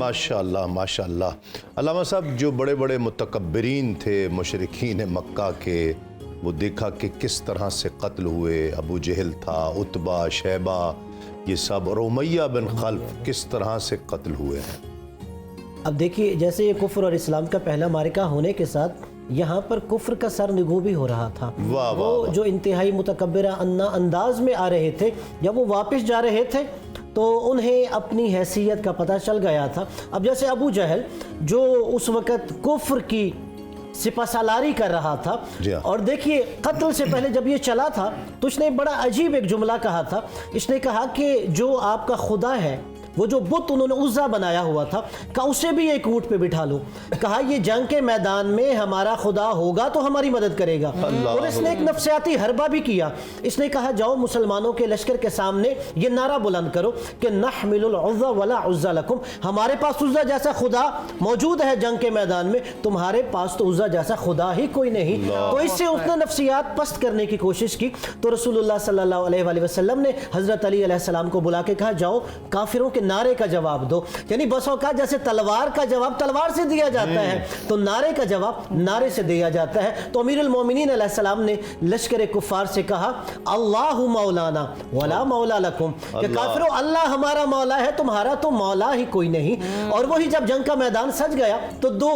माशाअल्लाह माशाअल्लाह। अल्लामा साहब, जो बड़े बड़े मुतकब्बिरीन थे मुशरिकीन मक्का के, वो देखा कि किस तरह से कत्ल हुए। अबू जहल था, उतबा, शैबा, ये सब, और उमैया बिन खल्फ किस तरह से कत्ल हुए हैं।
अब देखिए, जैसे ये कुफ्र और इस्लाम का पहला मारिका होने के साथ यहाँ पर कुफ्र का सर निगू भी हो रहा था।
वाह,
वो
वाह, वाह।
जो इंतहाई मुतकब्बिरा अंदाज में आ रहे थे, जब वो वापस जा रहे थे तो उन्हें अपनी हैसियत का पता चल गया था। अब जैसे अबू जहल जो उस वक़्त कुफ्र की सिपासालारी कर रहा था,
जी हाँ।
और देखिए कत्ल से पहले जब ये चला था तो इसने बड़ा अजीब एक जुमला कहा था। इसने कहा कि जो आपका खुदा है, वो जो बुत उन्होंने उज़्ज़ा बनाया हुआ था, कहा उसे भी एक ऊँट पे बिठा लो। कहा ये जंग के मैदान में हमारा खुदा होगा तो हमारी मदद करेगा। और इसने एक नफ्सियाती हरबा भी किया। इसने कहा जाओ मुसलमानों के लश्कर के सामने ये नारा बुलंद करो कि नहमिलुल उज़्ज़ा वला उज़्ज़ा लकुम, हमारे पास उज़्ज़ा जैसा खुदा मौजूद है जंग के मैदान में, तुम्हारे पास तो उज़्ज़ा जैसा खुदा ही कोई नहीं। तो इससे उसने नफ्सियात पस्त करने की कोशिश की। तो रसूलुल्लाह सल्लल्लाहु अलैहि वसल्लम ने हज़रत अली अलैहिस्सलाम को बुला के कहा जाओ काफिरों के नारे का जवाब दो। यानी बस औकात जैसे तलवार का जवाब तलवार से दिया जाता है, तो नारे का जवाब नारे से दिया जाता है। तो अमीरुल मोमिनीन अलैहिस्सलाम ने लश्कर कुफ़ार से कहा अल्लाहु मौलाना वला मौला लकुम, कि काफिरों अल्लाह हमारा मौला है, तुम्हारा तो मौला ही कोई नहीं। और वही जब जंग का मैदान सज गया तो दो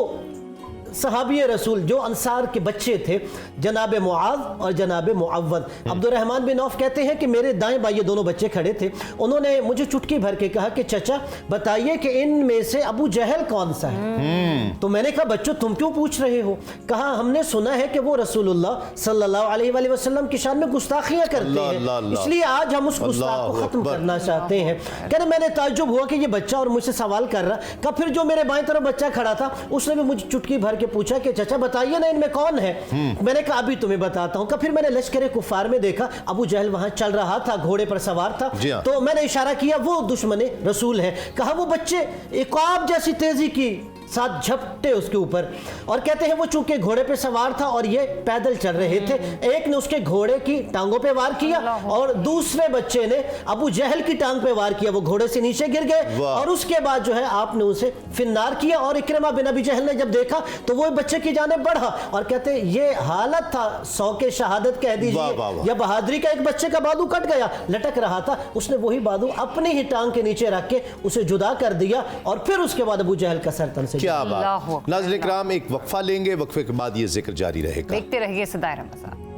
सहाबी रसूल जो अंसार के बच्चे थे, जनाब मुआज़ और जनाब मुअव्वद, अब्दुर्रहमान बिन औफ कहते हैं कि मेरे दाएं बाएं ये दोनों बच्चे खड़े थे। उन्होंने मुझे चुटकी भर के कहा कि चचा बताइए कि इनमें से अबू जहल कौन सा है। तो मैंने कहा बच्चों तुम क्यों पूछ रहे हो? कहा हमने सुना है कि वो रसूलुल्लाह सल्लल्लाहु अलैहि वसल्लम की शान में गुस्ताखियां करते हैं, इसलिए आज हम उस गुस्ताख को खत्म करना चाहते हैं। कहने मैंने ताज्जुब हुआ कि ये बच्चा और मुझसे सवाल कर रहा। कहा फिर जो मेरे बाएं तरफ बच्चा खड़ा था उसने भी मुझे चुटकी भर کے پوچھا کہ چچا بتائیے نا ان میں کون ہے؟ میں نے کہا ابھی تمہیں بتاتا ہوں. پھر میں نے لشکر کفار میں دیکھا ابو جہل وہاں چل رہا تھا, گھوڑے پر سوار تھا. تو میں نے اشارہ کیا وہ دشمن رسول ہے. کہا وہ بچے عقاب جیسی تیزی کی ساتھ جھپٹے اس کے اوپر, اور کہتے ہیں وہ چونکہ گھوڑے پہ سوار تھا اور یہ پیدل چل رہے تھے, ایک نے اس کے گھوڑے کی ٹانگوں پہ وار کیا اور دوسرے بچے نے ابو جہل کی ٹانگ پہ وار کیا, وہ گھوڑے سے نیچے گر گئے اور اس کے بعد جو ہے آپ نے اسے فنار کیا. اور اکرمہ بن ابی جہل نے جب دیکھا تو وہ بچے کی جانب بڑھا اور کہتے ہیں یہ حالت تھا 100 کے شہادت کہہ دیجئے یا بہادری کا, ایک بچے کا بازو کٹ گیا, لٹک رہا تھا, اس نے وہی بازو اپنی ہی ٹانگ کے نیچے رکھ کے اسے جدا کر دیا اور پھر اس کے بعد ابو جہل کا سر تن سے.
کیا بات. ناظرین کرام ایک وقفہ لیں گے, وقفے کے بعد یہ ذکر جاری رہے گا.
دیکھتے رہیے صدائے رمضان.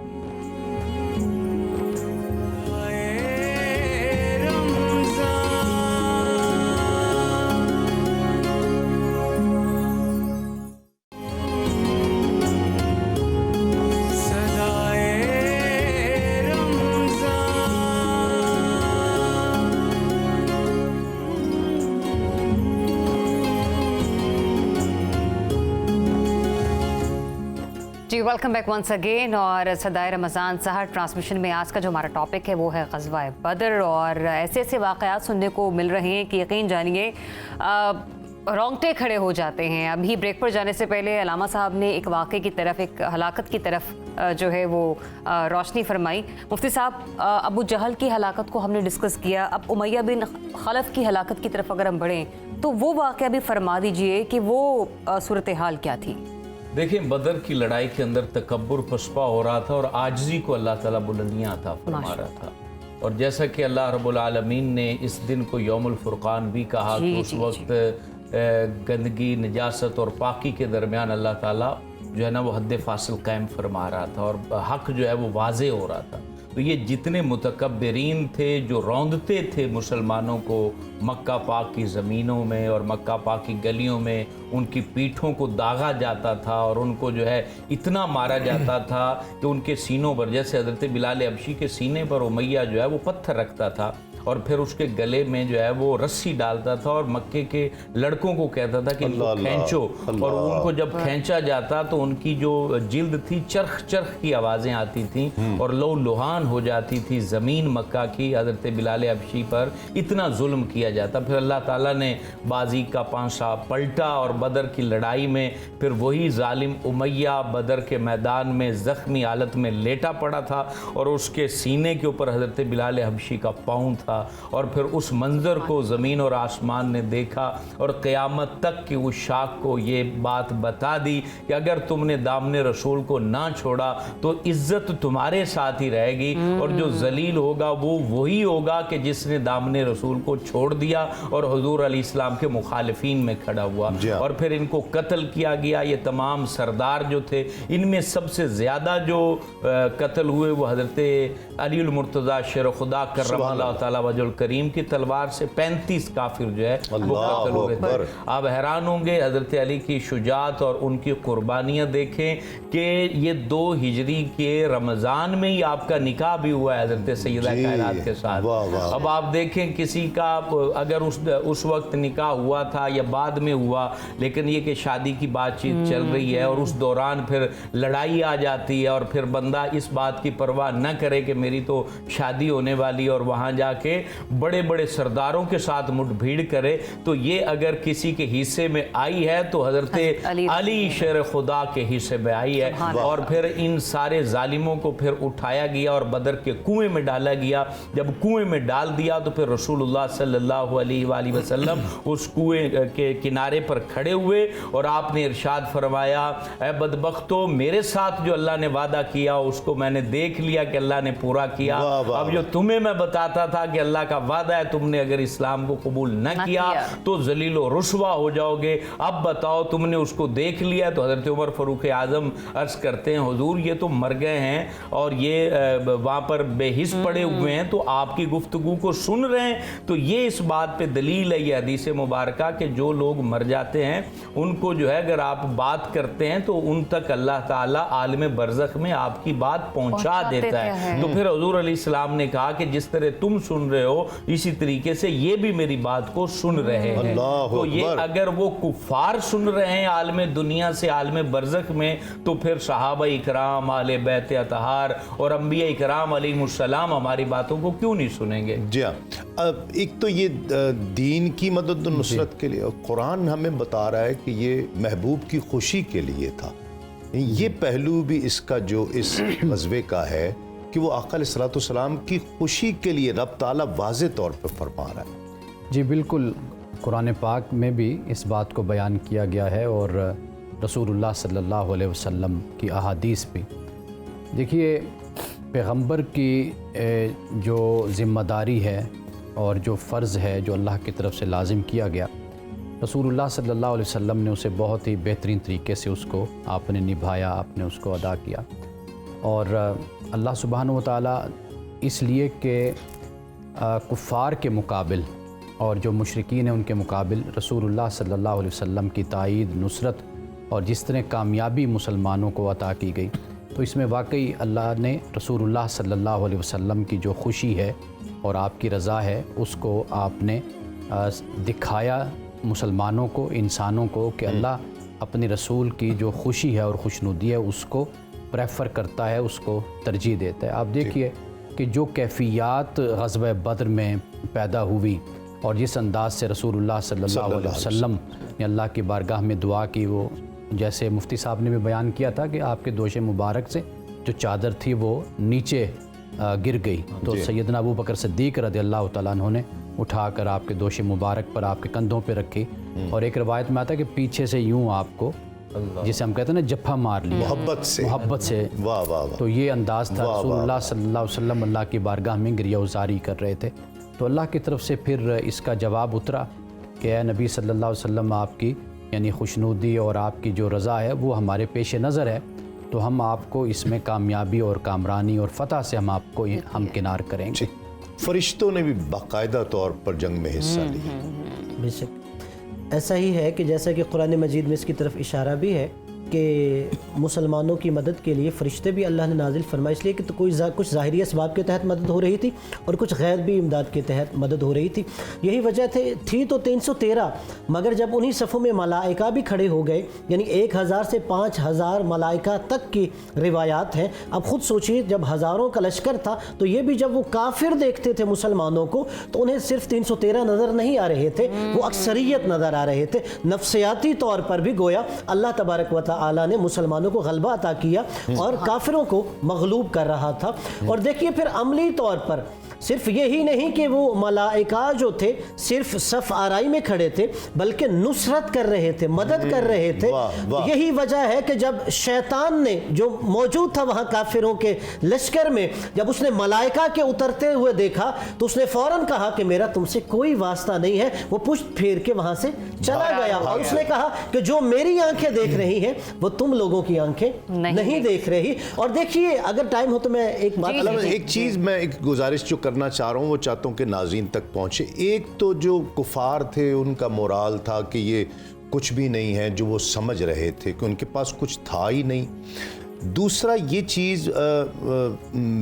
جی ویلکم بیک ونس اگین. اور صدائے رمضان سحر ٹرانسمیشن میں آج کا جو ہمارا ٹاپک ہے وہ ہے غزوہ بدر, اور ایسے ایسے واقعات سننے کو مل رہے ہیں کہ یقین جانیے رونگٹے کھڑے ہو جاتے ہیں. ابھی بریک پر جانے سے پہلے علامہ صاحب نے ایک واقعے کی طرف, ایک ہلاکت کی طرف جو ہے وہ روشنی فرمائی. مفتی صاحب ابو جہل کی ہلاکت کو ہم نے ڈسکس کیا, اب امیہ بن خلف کی ہلاکت کی طرف اگر ہم بڑھیں تو وہ واقعہ بھی فرما دیجئے کہ وہ صورتحال کیا تھی.
دیکھیں بدر کی لڑائی کے اندر تکبر پسپا ہو رہا تھا اور عاجزی کو اللہ تعالیٰ بلندیاں عطا فرما رہا تھا. اور جیسا کہ اللہ رب العالمین نے اس دن کو یوم الفرقان بھی کہا کہ اس وقت گندگی, نجاست اور پاکی کے درمیان اللہ تعالیٰ جو ہے نا وہ حد فاصل قائم فرما رہا تھا اور حق جو ہے وہ واضح ہو رہا تھا. تو یہ جتنے متکبرین تھے جو روندتے تھے مسلمانوں کو مکہ پاک کی زمینوں میں اور مکہ پاک کی گلیوں میں, ان کی پیٹھوں کو داغا جاتا تھا اور ان کو جو ہے اتنا مارا جاتا تھا کہ ان کے سینوں پر, جیسے حضرت بلال حبشی کے سینے پر امیہ جو ہے وہ پتھر رکھتا تھا اور پھر اس کے گلے میں جو ہے وہ رسی ڈالتا تھا اور مکے کے لڑکوں کو کہتا تھا کہ ان کو کھینچو, اور ان کو جب کھینچا جاتا تو ان کی جو جلد تھی چرخ چرخ کی آوازیں آتی تھیں اور لو لہان ہو جاتی تھی زمین مکہ کی. حضرت بلال حبشی پر اتنا ظلم کیا جاتا. پھر اللہ تعالیٰ نے بازی کا پانسا پلٹا اور بدر کی لڑائی میں پھر وہی ظالم امیہ بدر کے میدان میں زخمی حالت میں لیٹا پڑا تھا اور اس کے سینے کے اوپر حضرت بلال حبشی کا پاؤں تھا. اور پھر اس منظر کو زمین اور آسمان نے دیکھا اور قیامت تک کی اس شاخ کو یہ بات بتا دی کہ اگر تم نے دامن رسول کو نہ چھوڑا تو عزت تمہارے ساتھ ہی رہے گی, اور جو ذلیل ہوگا وہ وہی ہوگا کہ جس نے دامن رسول کو چھوڑ دیا اور حضور علیہ السلام کے مخالفین میں کھڑا ہوا. اور پھر ان کو قتل کیا گیا. یہ تمام سردار جو تھے, ان میں سب سے زیادہ جو قتل ہوئے وہ حضرت علی المرتضیٰ شیر خدا کرم اللہ تعالیٰ وجہ الکریم کی تلوار سے 35 کافر جو ہے وہ قتل ہوئے تھے. آپ حیران ہوں گے حضرت علی کی شجاعت اور ان کی قربانیاں دیکھیں کہ یہ 2 ہجری کے رمضان میں ہی آپ کا نکاح بھی ہوا ہے حضرت سیدہ کائنات کے ساتھ. اب آپ دیکھیں کسی کا اگر اس وقت نکاح ہوا تھا یا بعد میں ہوا, لیکن یہ کہ شادی کی بات چیت چل رہی ہے اور اس دوران پھر لڑائی آ جاتی ہے اور پھر بندہ اس بات کی پرواہ نہ کرے کہ میری تو شادی ہونے والی اور وہاں جا کے بڑے بڑے سرداروں کے ساتھ مٹ بھیڑ کرے, تو یہ اگر کسی کے حصے میں آئی ہے تو حضرت علی شیر خدا کے حصے میں آئی ہے. اور پھر ان سارے ظالموں کو پھر اٹھایا گیا اور بدر کے کنویں میں ڈالا گیا. جب کنویں میں ڈال دیا تو پھر رسول اللہ صلی اللہ علیہ وآلہ وسلم اس کنویں کے کنارے پر کھڑے ہوئے اور آپ نے ارشاد فرمایا, اے بدبختو, میرے ساتھ جو اللہ نے وعدہ کیا اس کو میں نے دیکھ لیا کہ اللہ نے پورا کیا. اب جو تمہیں میں بتاتا تھا کہ اللہ کا وعدہ ہے, تم نے اگر اسلام کو قبول نہ کیا تو ذلیل و رسوا ہو جاؤ گے. اب بتاؤ تم نے اس کو دیکھ لیا. تو حضرت عمر فاروق اعظم عرض کرتے ہیں, حضور یہ تو مر گئے ہیں اور یہ وہاں پر بے حس پڑے ہوئے ہیں, تو آپ کی گفتگو کو سن رہے ہیں. تو یہ اس بات پہ دلیل ہے یہ حدیث مبارکہ کہ جو لوگ مر جاتے ہیں ان کو جو ہے اگر آپ بات کرتے ہیں تو ان تک اللہ تعالیٰ عالم برزخ میں آپ کی بات پہنچا دیتا ہے. تو پھر حضور علیہ السلام نے کہا کہ جس طرح تم سن रहे हो, इसी तरीके से ये भी मेरी बात को सुन रहे हैं।
अल्लाह
तो ये
अकबर।
अगर वो कुफार सुन रहे हैं आलम दुनिया से आलम बरज़ख में, तो फिर सहाबा इकराम, आले बैत अतहार और अंबिया इकराम अलैहिमुस्सलाम हमारी बातों को क्यों नहीं सुनेंगे?
जी हाँ, अब एक तो ये दीन की मदद और नुसरत के लिए, और कुरान हमें बता रहा है कि ये महबूब की खुशी के लिए था। ये पहलू भी इसका जो इस ग़ज़वे का है कि वो आका अलैहिस्सलाम की खुशी के लिए रब ताला वाज़े तौर पर फरमा रहा है।
जी बिल्कुल, कुरान पाक में भी इस बात को बयान किया गया है और रसूलुल्लाह सल्लल्लाहु अलैहि वसल्लम की अहादीस भी। देखिए, पैगंबर की जो ज़िम्मेदारी है और जो फ़र्ज़ है जो अल्लाह की तरफ से लाजिम किया गया, रसूलुल्लाह सल्लल्लाहु अलैहि वसल्लम ने उसे बहुत ही बेहतरीन तरीके से उसको आपने निभाया, आपने उसको अदा किया। और अल्लाह सुब्हानहू व तआला इसलिए कि कुफ़ार के मुकाबिल और जो मुशरिकीन हैं उनके मुकाबिल रसूलुल्लाह सल्लल्लाहु अलैहि वसल्लम की ताईद, नुसरत और जिस तरह कामयाबी मुसलमानों को अता की गई, तो इसमें वाकई अल्लाह ने रसूलुल्लाह सल्लल्लाहु अलैहि वसल्लम की जो खुशी है और आपकी रज़ा है उसको आपने दिखाया मुसलमानों को, इंसानों को, कि अल्लाह अपने रसूल की जो खुशी है और खुशनुदी है उसको प्रेफर करता है, उसको तरजीह देता है। आप देखिए कि जो कैफियत ग़ज़वा बद्र में पैदा हुई और जिस अंदाज से रसूलुल्लाह सल्लल्लाहु अलैहि वसल्लम ने अल्लाह की बारगाह में दुआ की, वो जैसे मुफ्ती साहब ने भी बयान किया था कि आपके दोशे मुबारक से जो चादर थी वो नीचे गिर गई, तो सैयदना अबू बकर सिद्दीक़ रज़ियल्लाहु तआला अन्हु ने उठाकर आपके दोशे मुबारक पर आपके कंधों पे रखी, और एक रवायत में आता है कि पीछे से यूं आपको, जिसे हम कहते हैं ना, जफ्फा मार लिया मोहब्बत से।
वाह वाह वाह।
तो ये अंदाज़ था। रसूलुल्लाह सल्लल्लाहु अलैहि वसल्लम अल्लाह की बारगाह में गिरियाज़ारी कर रहे थे, तो अल्लाह की तरफ से फिर इसका जवाब उतरा कि ऐ नबी सल्लल्लाहु अलैहि वसल्लम, आपकी यानी खुशनुदी और आपकी जो रज़ा है वो हमारे पेश नज़र है, तो हम आपको इसमें कामयाबी और कामरानी और फ़तह से हम आपको हमकिनार करेंगे।
फरिश्तों ने भी बाकायदा तौर पर जंग में हिस्सा लिया।
बेशक ऐसा ही है कि जैसा कि कुरान मजीद में इसकी तरफ इशारा भी है कि मुसलमानों की मदद के लिए फ़रिश्ते भी अल्लाह ने नाजिल फरमाए, इसलिए कि तो कुछ ज़ाहिरी असबाब के तहत मदद हो रही थी और कुछ गैर भी इमदाद के तहत मदद हो रही थी। यही वजह थी तो 313, मगर जब उन्हीं सफ़ों में मलाइका भी खड़े हो गए, यानी 1000 से 5000 मलाइका तक की रिवायात हैं। अब ख़ुद सोचिए, जब हज़ारों का लश्कर था तो ये भी जब वो काफिर देखते थे मुसलमानों को तो उन्हें सिर्फ 313 नज़र नहीं आ रहे थे, वो अक्सरियत नज़र आ रहे थे। नफ्सियाती तौर पर भी गोया अल्लाह तबारक व तआला ने मुसलमानों को गलबा अता किया और काफिरों को मगलूब कर रहा था। और देखिए फिर अमली तौर पर सिर्फ यही नहीं कि वो मलाइका जो थे सिर्फ सफ आराई में खड़े थे, बल्कि नुसरत कर रहे थे, मदद कर रहे थे। यही वजह है कि जब शैतान ने, जो मौजूद था वहाँ काफिरों के लश्कर में, जब उसने मलाइका के उतरते हुए देखा तो उसने फौरन कहा कि मेरा तुमसे कोई वास्ता नहीं है। वो पुष्ट फेर के वहाँ से चला गया और उसने कहा कि जो मेरी आंखें देख रही हैं वो तुम लोगों की आंखें नहीं देख रही। और देखिए, अगर टाइम हो तो मैं एक बात,
एक चीज़, मैं एक गुजारिश जो करना चाह रहा हूँ वो चाहता हूँ कि नाज़रीन तक पहुँचे। एक तो जो कुफार थे उनका मोराल था कि ये कुछ भी नहीं है, जो वो समझ रहे थे कि उनके पास कुछ था ही नहीं। दूसरा ये चीज़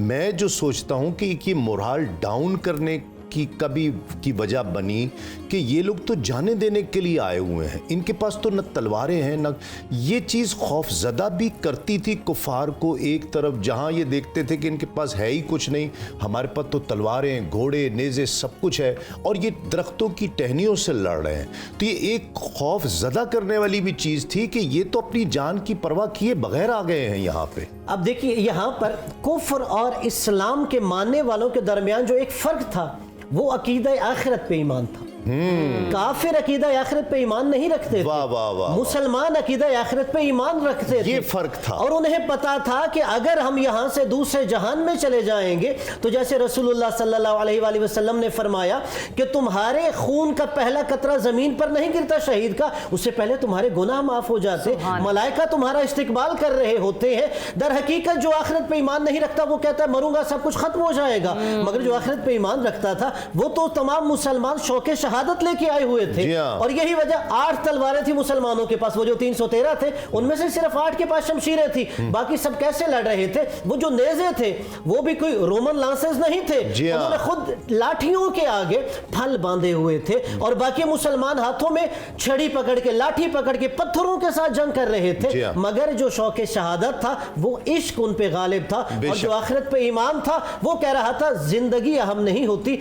मैं जो सोचता हूँ कि ये मोराल डाउन करने की कभी की वजह बनी कि ये लोग तो जाने देने के लिए आए हुए हैं, इनके पास तो न तलवारें हैं न, ये चीज़ खौफजदा भी करती थी कुफार को। एक तरफ जहाँ ये देखते थे कि इनके पास है ही कुछ नहीं, हमारे पास तो तलवारें, घोड़े, नेज़े सब कुछ है, और ये दरख्तों की टहनियों से लड़ रहे हैं, तो ये एक खौफजदा करने वाली भी चीज़ थी कि ये तो अपनी जान की परवाह किए बगैर आ गए हैं यहाँ पे।
अब देखिए, यहाँ पर कुफ्र और इस्लाम के मानने वालों के दरमियान जो एक फ़र्क था वो अकीदा आखिरत पे ईमान था। काफिर अकीदा आखिरत पे ईमान नहीं रखते थे,
वाह वाह वाह,
मुसलमान अकीदा आखिरत पे ईमान रखते थे।
ये फर्क था।
और उन्हें पता था कि अगर हम यहाँ से दूसरे जहान में चले जाएंगे तो जैसे रसूलुल्लाह सल्लल्लाहु अलैहि वसल्लम ने फरमाया कि तुम्हारे खून का पहला कतरा जमीन पर नहीं गिरता शहीद का, उससे पहले तुम्हारे गुनाह माफ हो जाते, मलाइका तुम्हारा इस्तिकबाल कर रहे होते हैं। दर हकीकत जो आखिरत पे ईमान नहीं रखता वो कहता है मरूंगा सब कुछ खत्म हो जाएगा, मगर जो आखिरत पे ईमान रखता था वो तो तमाम मुसलमान शौके शहादत लेके आए हुए थे।
जी हाँ।
और यही वजह 8 तलवारें थी मुसलमानों के पास, वो जो 313 थे उनमें से सिर्फ 8 के पास शमशीरें थी, बाकी सब कैसे लड़ रहे थे? वो जो नेज़े थे वो भी कोई रोमन लांसेस नहीं थे,
जी हाँ।
उन्होंने खुद लाठियों के आगे फल बांधे हुए थे, और बाकी मुसलमान हाथों में छड़ी पकड़ के, लाठी पकड़ के, पत्थरों के साथ जंग कर रहे
जी
थे।
हाँ।
मगर जो शौक़े शहादत था वो इश्क उन पे गालिब था, और जो आखिरत पे ईमान था वो कह रहा था जिंदगी अहम नहीं होती,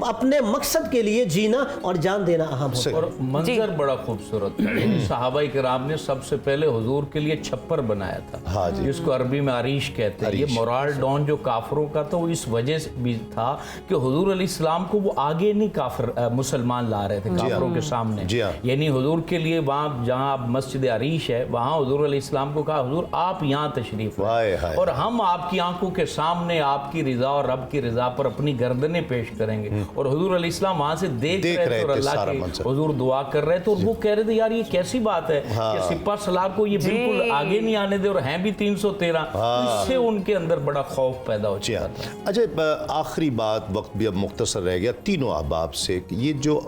अपने मकसद के लिए जीना और जान देना अहम होता है।
और मंजर बड़ा खूबसूरत था। सहाबाई किराम ने सबसे पहले हुजूर के लिए छप्पर बनाया था,
हाँ जी।
जिसको अरबी में अरीश कहते हैं। ये मोराल डॉन जो काफरों का था वो इस वजह से भी था कि हुजूर अलैहिस्सलाम को वो आगे नहीं काफिर मुसलमान ला रहे थे काफरों के सामने। यानी हुजूर के लिए वहाँ जहाँ मस्जिद अरीश है वहाँ हुजूर अलैहिस्सलाम को कहा हुजूर आप यहाँ तशरीफ लाएं और हम आपकी आंखों के सामने आपकी रिजा और रब की रिजा पर अपनी गर्दनें पेश करेंगे। और हुजूर अलैहिस्सलाम वहाँ से देख रहे थे और अल्लाह के हुजूर दुआ कर रहे थे, और वो कह रहे थे यार ये कैसी बात है कि सिपा सलार को ये बिल्कुल आगे नहीं आने दे, और हैं भी 313। इससे उनके अंदर बड़ा खौफ पैदा हो चुका था।
अच्छा, आखिरी बात, वक्त भी अब मुख्तसर रह गया, तीनों अहबाब से ये जो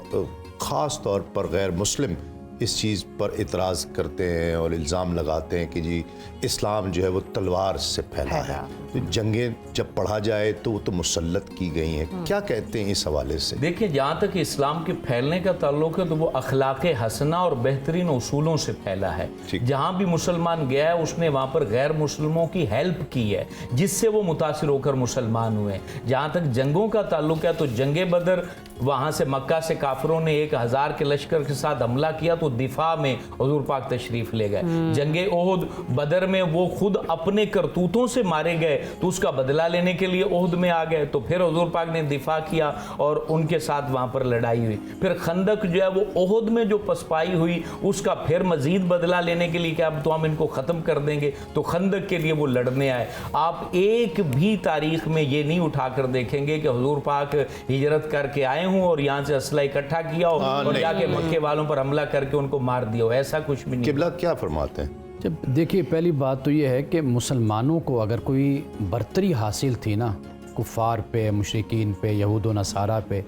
ख़ास तौर पर गैर मुस्लिम इस चीज़ पर इतराज़ करते हैं और इल्ज़ाम लगाते हैं कि जी इस्लाम जो है वो तलवार से फैला है, तो जंगें जब पढ़ा जाए तो वो तो मुसल्लत की गई हैं, क्या कहते हैं इस हवाले से?
देखिए, जहाँ तक इस्लाम के फैलने का ताल्लुक है तो वो अखलाक़ हसना और बेहतरीन उसूलों से फैला है। जहाँ भी मुसलमान गया है उसने वहाँ पर गैर मुस्लिमों की हेल्प की है, जिससे वो मुतासिर होकर मुसलमान हुए। जहाँ तक जंगों का ताल्लुक है तो जंगे बदर, वहाँ से मक्का से काफिरों ने 1000 के लश्कर के साथ हमला किया तो दिफा में हुजूर पाक तशरीफ ले गए। जंगे ओहद बदर में वो खुद अपने करतूतों से मारे गए तो उसका बदला लेने के लिए ओहद में आ गए, तो फिर हुजूर पाक ने दिफा किया और उनके साथ वहाँ पर लड़ाई हुई। फिर खंदक जो है वो ओहद में जो पसपाई हुई उसका फिर मजीद बदला लेने के लिए कि अब तो हम इनको ख़त्म कर देंगे, तो खंदक के लिए वो लड़ने आए। आप एक भी तारीख में ये नहीं उठा कर देखेंगे कि हुजूर पाक हिजरत करके आए हूँ और यहाँ से असला इकट्ठा किया और जाके मक्के वालों पर हमला करके उनको मार दिया, ऐसा कुछ भी नहीं।
किबला क्या फरमाते हैं?
जब देखिए, पहली बात तो ये है कि मुसलमानों को अगर कोई बरतरी हासिल थी ना कुफ़ार पे, मुशरिकीन पे, यहूद व नसारा पे,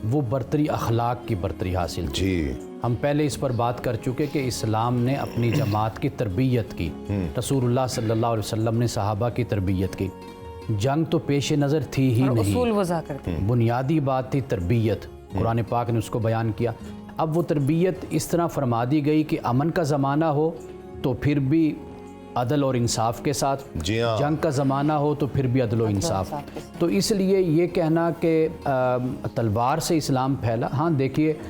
वो बरतरी अखलाक की बरतरी हासिल थी।
जी,
हम पहले इस पर बात कर चुके कि इस्लाम ने अपनी जमात की तरबियत की, रसूलुल्लाह सल्लल्लाहु अलैहि वसल्लम ने सहाबा की तरबियत की। जंग तो पेश नज़र थी ही नहीं,
उसूल वज़ा करते हैं।
बुनियादी बात थी तरबियत, कुरान पाक ने उसको बयान किया। अब वो तरबियत इस तरह फरमा दी गई कि अमन का ज़माना हो तो फिर भी अदल और इंसाफ के साथ, जंग का ज़माना हो तो फिर भी अदल और इंसाफ। तो इसलिए ये कहना कि तलवार से इस्लाम फैला, हाँ देखिए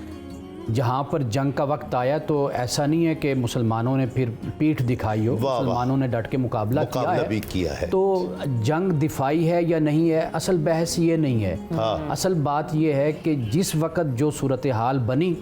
जहाँ पर जंग का वक्त आया तो ऐसा नहीं है कि मुसलमानों ने फिर पीठ दिखाई हो, मुसलमानों ने डट के मुकाबला किया है। तो जंग दिफाई है या नहीं है, असल बहस ये नहीं है। असल बात ये है कि जिस वक़्त जो सूरत हाल बनी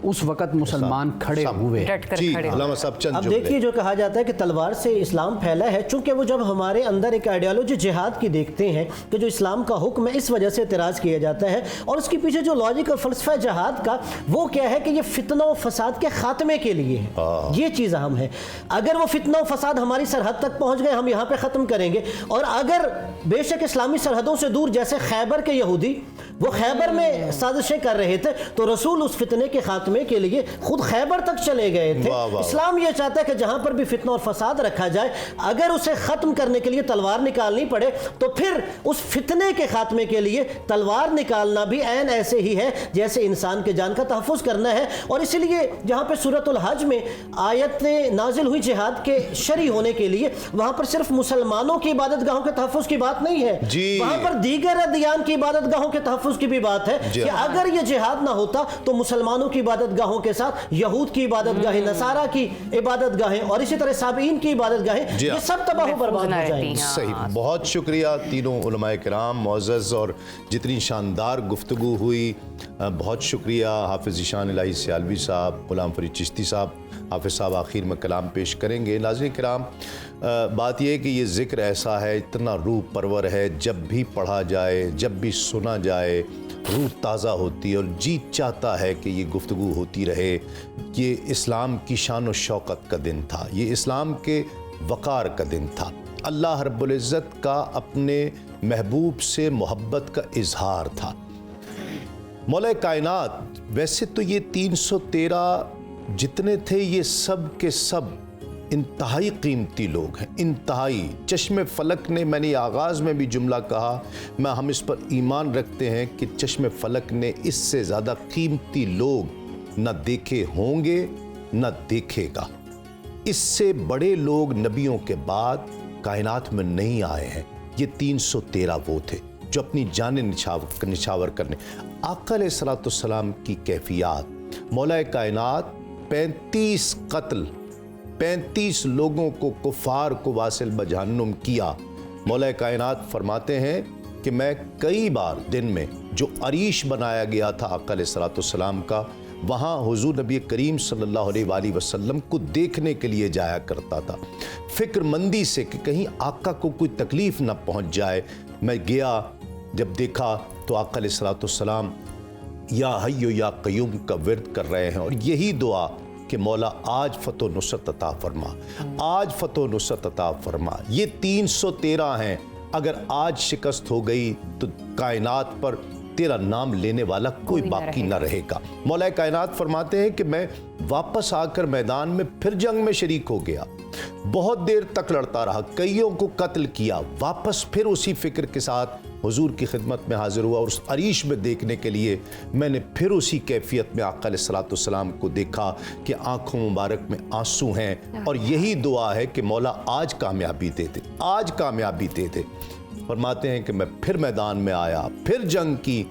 उस वक़्त मुसलमान खड़े हुए।
अब देखिए, जो कहा जाता है कि तलवार से इस्लाम फैला है, चूंकि वो जब हमारे अंदर एक आइडियोलॉजी जिहाद की देखते हैं कि जो इस्लाम का हुक्म है, इस वजह से एतराज़ किया जाता है। और उसके पीछे जो लॉजिक और फ़लसफ़ा जिहाद का वो क्या है कि ये फितना और फसाद के ख़ात्मे के लिए है। ये चीज़ अहम है। अगर वो फितना और फसाद हमारी सरहद तक पहुँच गए, हम यहाँ पर ख़त्म करेंगे। और अगर बेशक इस्लामी सरहदों से दूर, जैसे खैबर के यहूदी वो खैबर में साजिशें कर रहे थे, तो रसूल उस फितने के खात्मे के लिए खुद खैबर तक चले गए थे। इस्लाम ये चाहता है कि जहां पर भी फितना और फसाद रखा जाए, अगर उसे खत्म करने के लिए तलवार निकालनी पड़े तो फिर उस फितने के खात्मे के लिए तलवार निकालना भी ऐन ऐसे ही है जैसे इंसान के जान का तहफ़्फ़ुज़ करना है। और इसलिए जहां पर सूरतुल हज में आयत नाजिल हुई जिहाद के शरी होने के लिए, वहां पर सिर्फ मुसलमानों की इबादत गाहों के तहफ़्फ़ुज़ की बात नहीं है, वहां पर दीगर अदियान की इबादत गाहों के तहफ़्फ़ुज़ की भी बात है कि अगर ये जिहाद ना होता तो मुसलमानों की इबादत गाहों के साथ यहूद की इबादत गाहें, नसारा की इबादत गाहें और इसी तरह साबीन की इबादत गाहें, ये सब तबाह बर्बाद हो जाएंगी।
सही, बहुत शुक्रिया तीनों उलमाए किराम मोअज़्ज़ज़, और जितनी शानदार गुफ्तगू हुई, बहुत शुक्रिया हाफिज़ ज़ीशान इलाही सियालवी साहब, गुलाम फरीद चिश्ती साहब। हाफिज़ साहब आखिर में कलाम पेश करेंगे। नाज़रीन किराम, बात यह है कि ये ज़िक्र ऐसा है, इतना रूह परवर है, जब भी पढ़ा जाए, जब भी सुना जाए, रूह ताज़ा होती है और जी चाहता है कि ये गुफ्तगू होती रहे। ये इस्लाम की शान और शौकत का दिन था, ये इस्लाम के वक़ार का दिन था, अल्लाह रब्बुल इज़्ज़त का अपने महबूब से मोहब्बत का इजहार था। मौला कायनात, वैसे तो ये 313 जितने थे ये सब के सब इंतहाई कीमती लोग हैं, इंतहाई। चश्मे फलक ने, मैंने आगाज़ में भी जुमला कहा, मैं हम इस पर ईमान रखते हैं कि चश्मे फलक ने इससे ज़्यादा कीमती लोग न देखे होंगे न देखेगा। इससे बड़े लोग नबियों के बाद कायनात में नहीं आए हैं। ये 313 वो थे जो अपनी जानें निछावर करने। आका अलैहिस्सलाम की कैफियत, मौला कायनात 35 कत्ल, 35 लोगों को कुफार को वासिल बजहन्नुम किया। मौला कायनात फरमाते हैं कि मैं कई बार दिन में जो अरीश बनाया गया था आका अलैहिस्सलाम का, वहाँ हुजूर नबी करीम सल्लल्लाहु अलैहि वसल्लम को देखने के लिए जाया करता था, फ़िक्रमंदी से कि कहीं आका को कोई तकलीफ़ न पहुँच जाए। मैं गया, जब देखा तो आका अलैहिस्सलाम या हय्यो या क़य्यूम का विर्द कर रहे हैं और यही दुआ कि मौला आज फ़तो नुसरत अता फरमा, आज फ़तो नुसरत अता फरमा। ये 313 हैं। अगर आज शिकस्त हो गई तो कायनात पर तेरा नाम लेने वाला कोई बाकी न रहेगा। मौला कायनात फरमाते हैं कि मैं वापस आकर मैदान में फिर जंग में शरीक हो गया, बहुत देर तक लड़ता रहा, कईयों को कत्ल किया, वापस फिर उसी फिक्र के साथ हुजूर की खिदमत में हाजिर हुआ और उस अरीश में देखने के लिए मैंने फिर उसी कैफियत में आका अलैहिस्सलाम को देखा कि आंखों मुबारक में आंसू हैं और यही दुआ है कि मौला आज कामयाबी दे दे, आज कामयाबी दे दे। फरमाते हैं कि मैं फिर मैदान में आया, फिर जंग की,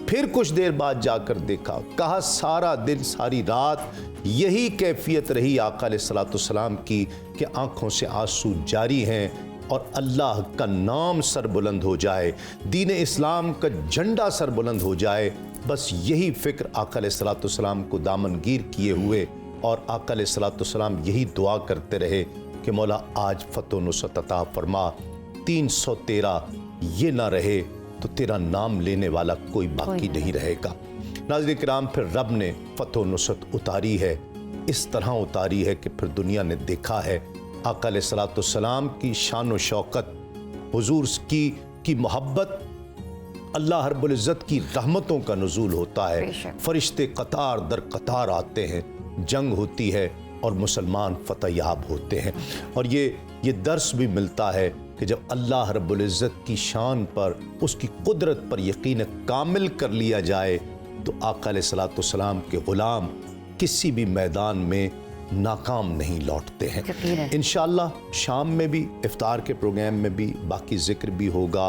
फिर कुछ देर बाद जाकर देखा, कहा सारा दिन सारी रात यही कैफियत रही आका अलैहिस्सलाम की कि आंखों से आंसू जारी हैं और अल्लाह का नाम सर बुलंद हो जाए, दीन इस्लाम का झंडा सर बुलंद हो जाए। बस यही फ़िक्र आका अलैहिस्सलाम को दामनगीर किए हुए और आका अलैहिस्सलाम यही दुआ करते रहे कि मौला आज फ़तो नुसरत अता फरमा। 313 ये ना रहे तो तेरा नाम लेने वाला कोई बाकी नहीं रहेगा। नाज़रीन किराम, फिर रब ने फ़तो नुसरत उतारी है, इस तरह उतारी है कि फिर दुनिया ने देखा है आका अलैहिस्सलाम की शान व शौकत, हुजूर की मोहब्बत, अल्लाह रब्बुल इज़्ज़त की रहमतों का नुज़ूल होता है, फरिश्ते कतार दर कतार आते हैं, जंग होती है और मुसलमान फतह याब होते हैं। और ये दर्स भी मिलता है कि जब अल्लाह रब्बुल इज़्ज़त की शान पर, उसकी कुदरत पर यकीन कामिल कर लिया जाए तो आका अलैहिस्सलाम के ग़ुलाम किसी भी मैदान में नाकाम नहीं लौटते हैं। इंशाअल्लाह शाम में भी इफ्तार के प्रोग्राम में भी बाकी ज़िक्र भी होगा,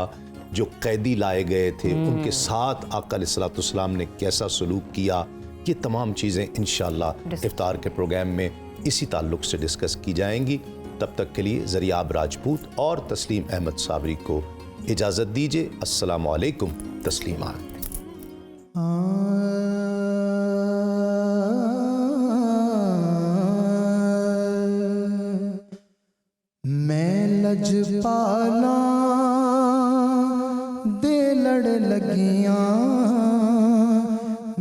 जो कैदी लाए गए थे उनके साथ आका अलैहिस्सलाम ने कैसा सलूक किया, ये तमाम चीज़ें इंशाअल्लाह इफ्तार के प्रोग्राम में इसी ताल्लुक़ से डिस्कस की जाएंगी। तब तक के लिए ज़रियाब राजपूत और तस्लीम अहमद साबरी को इजाज़त दीजिए। अस्सलामु अलैकुम तस्लीमात।
मैं लजपाला दे लड़ लगियां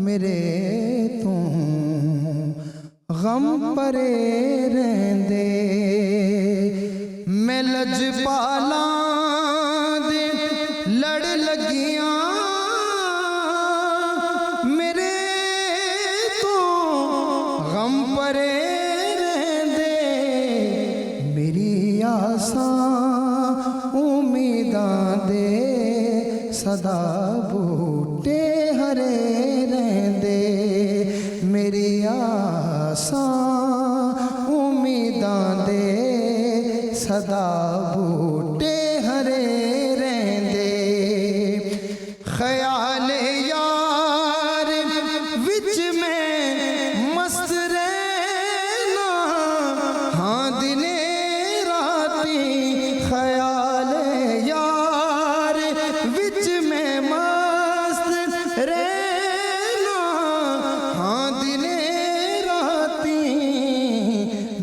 मेरे तू गम परे रहंदे। मैं लजपाला दे लड़ लगियां मेरे तू गम परे रहंदे। मेरी आसां उम्मीदां दे सदा बूटे हरे रहंदे। मेरी आसां उम्मीदां दे सदा बूटे हरे रहंदे। ख्याल यार विच में मस्त रहना, हाँ दिने राती। ख्याल यार विच में मस्त रहना, हाँ दिने राती।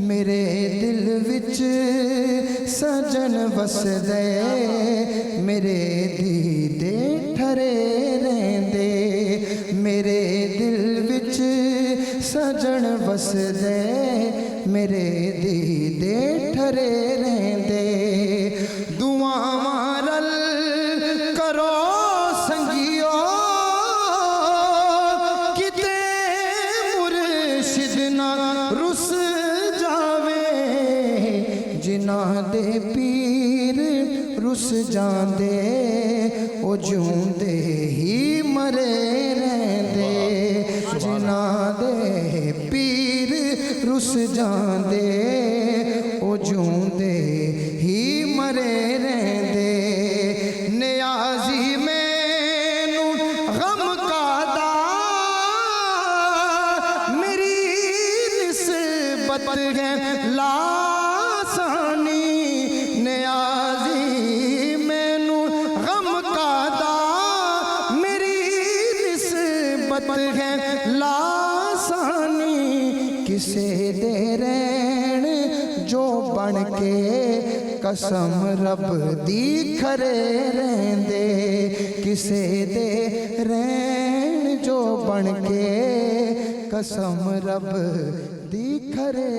मेरे दिल विच सजन वसदे, मेरे दीदे ठरे रहंदे। मेरे दिल विच सजन वसदे, मेरे दीदे ठरे रहंदे। दुआवां रल करो संगियो रुस जांदे ओ जिउंदे ही मरे रहंदे जिन्हां दे पीर रुस जांदे ओ जिउंदे ही मरे रहंदे नियाज़ी मैनू गम कादा मेरी निस्बत है लासानी नियाज़ी मैनू गम कादा मेरी निस्बत है लासानी किसे दे रैण जो बन के कसम रब दी खरे रहंदे किसे दे रैण जो बन के कसम रब दी खरे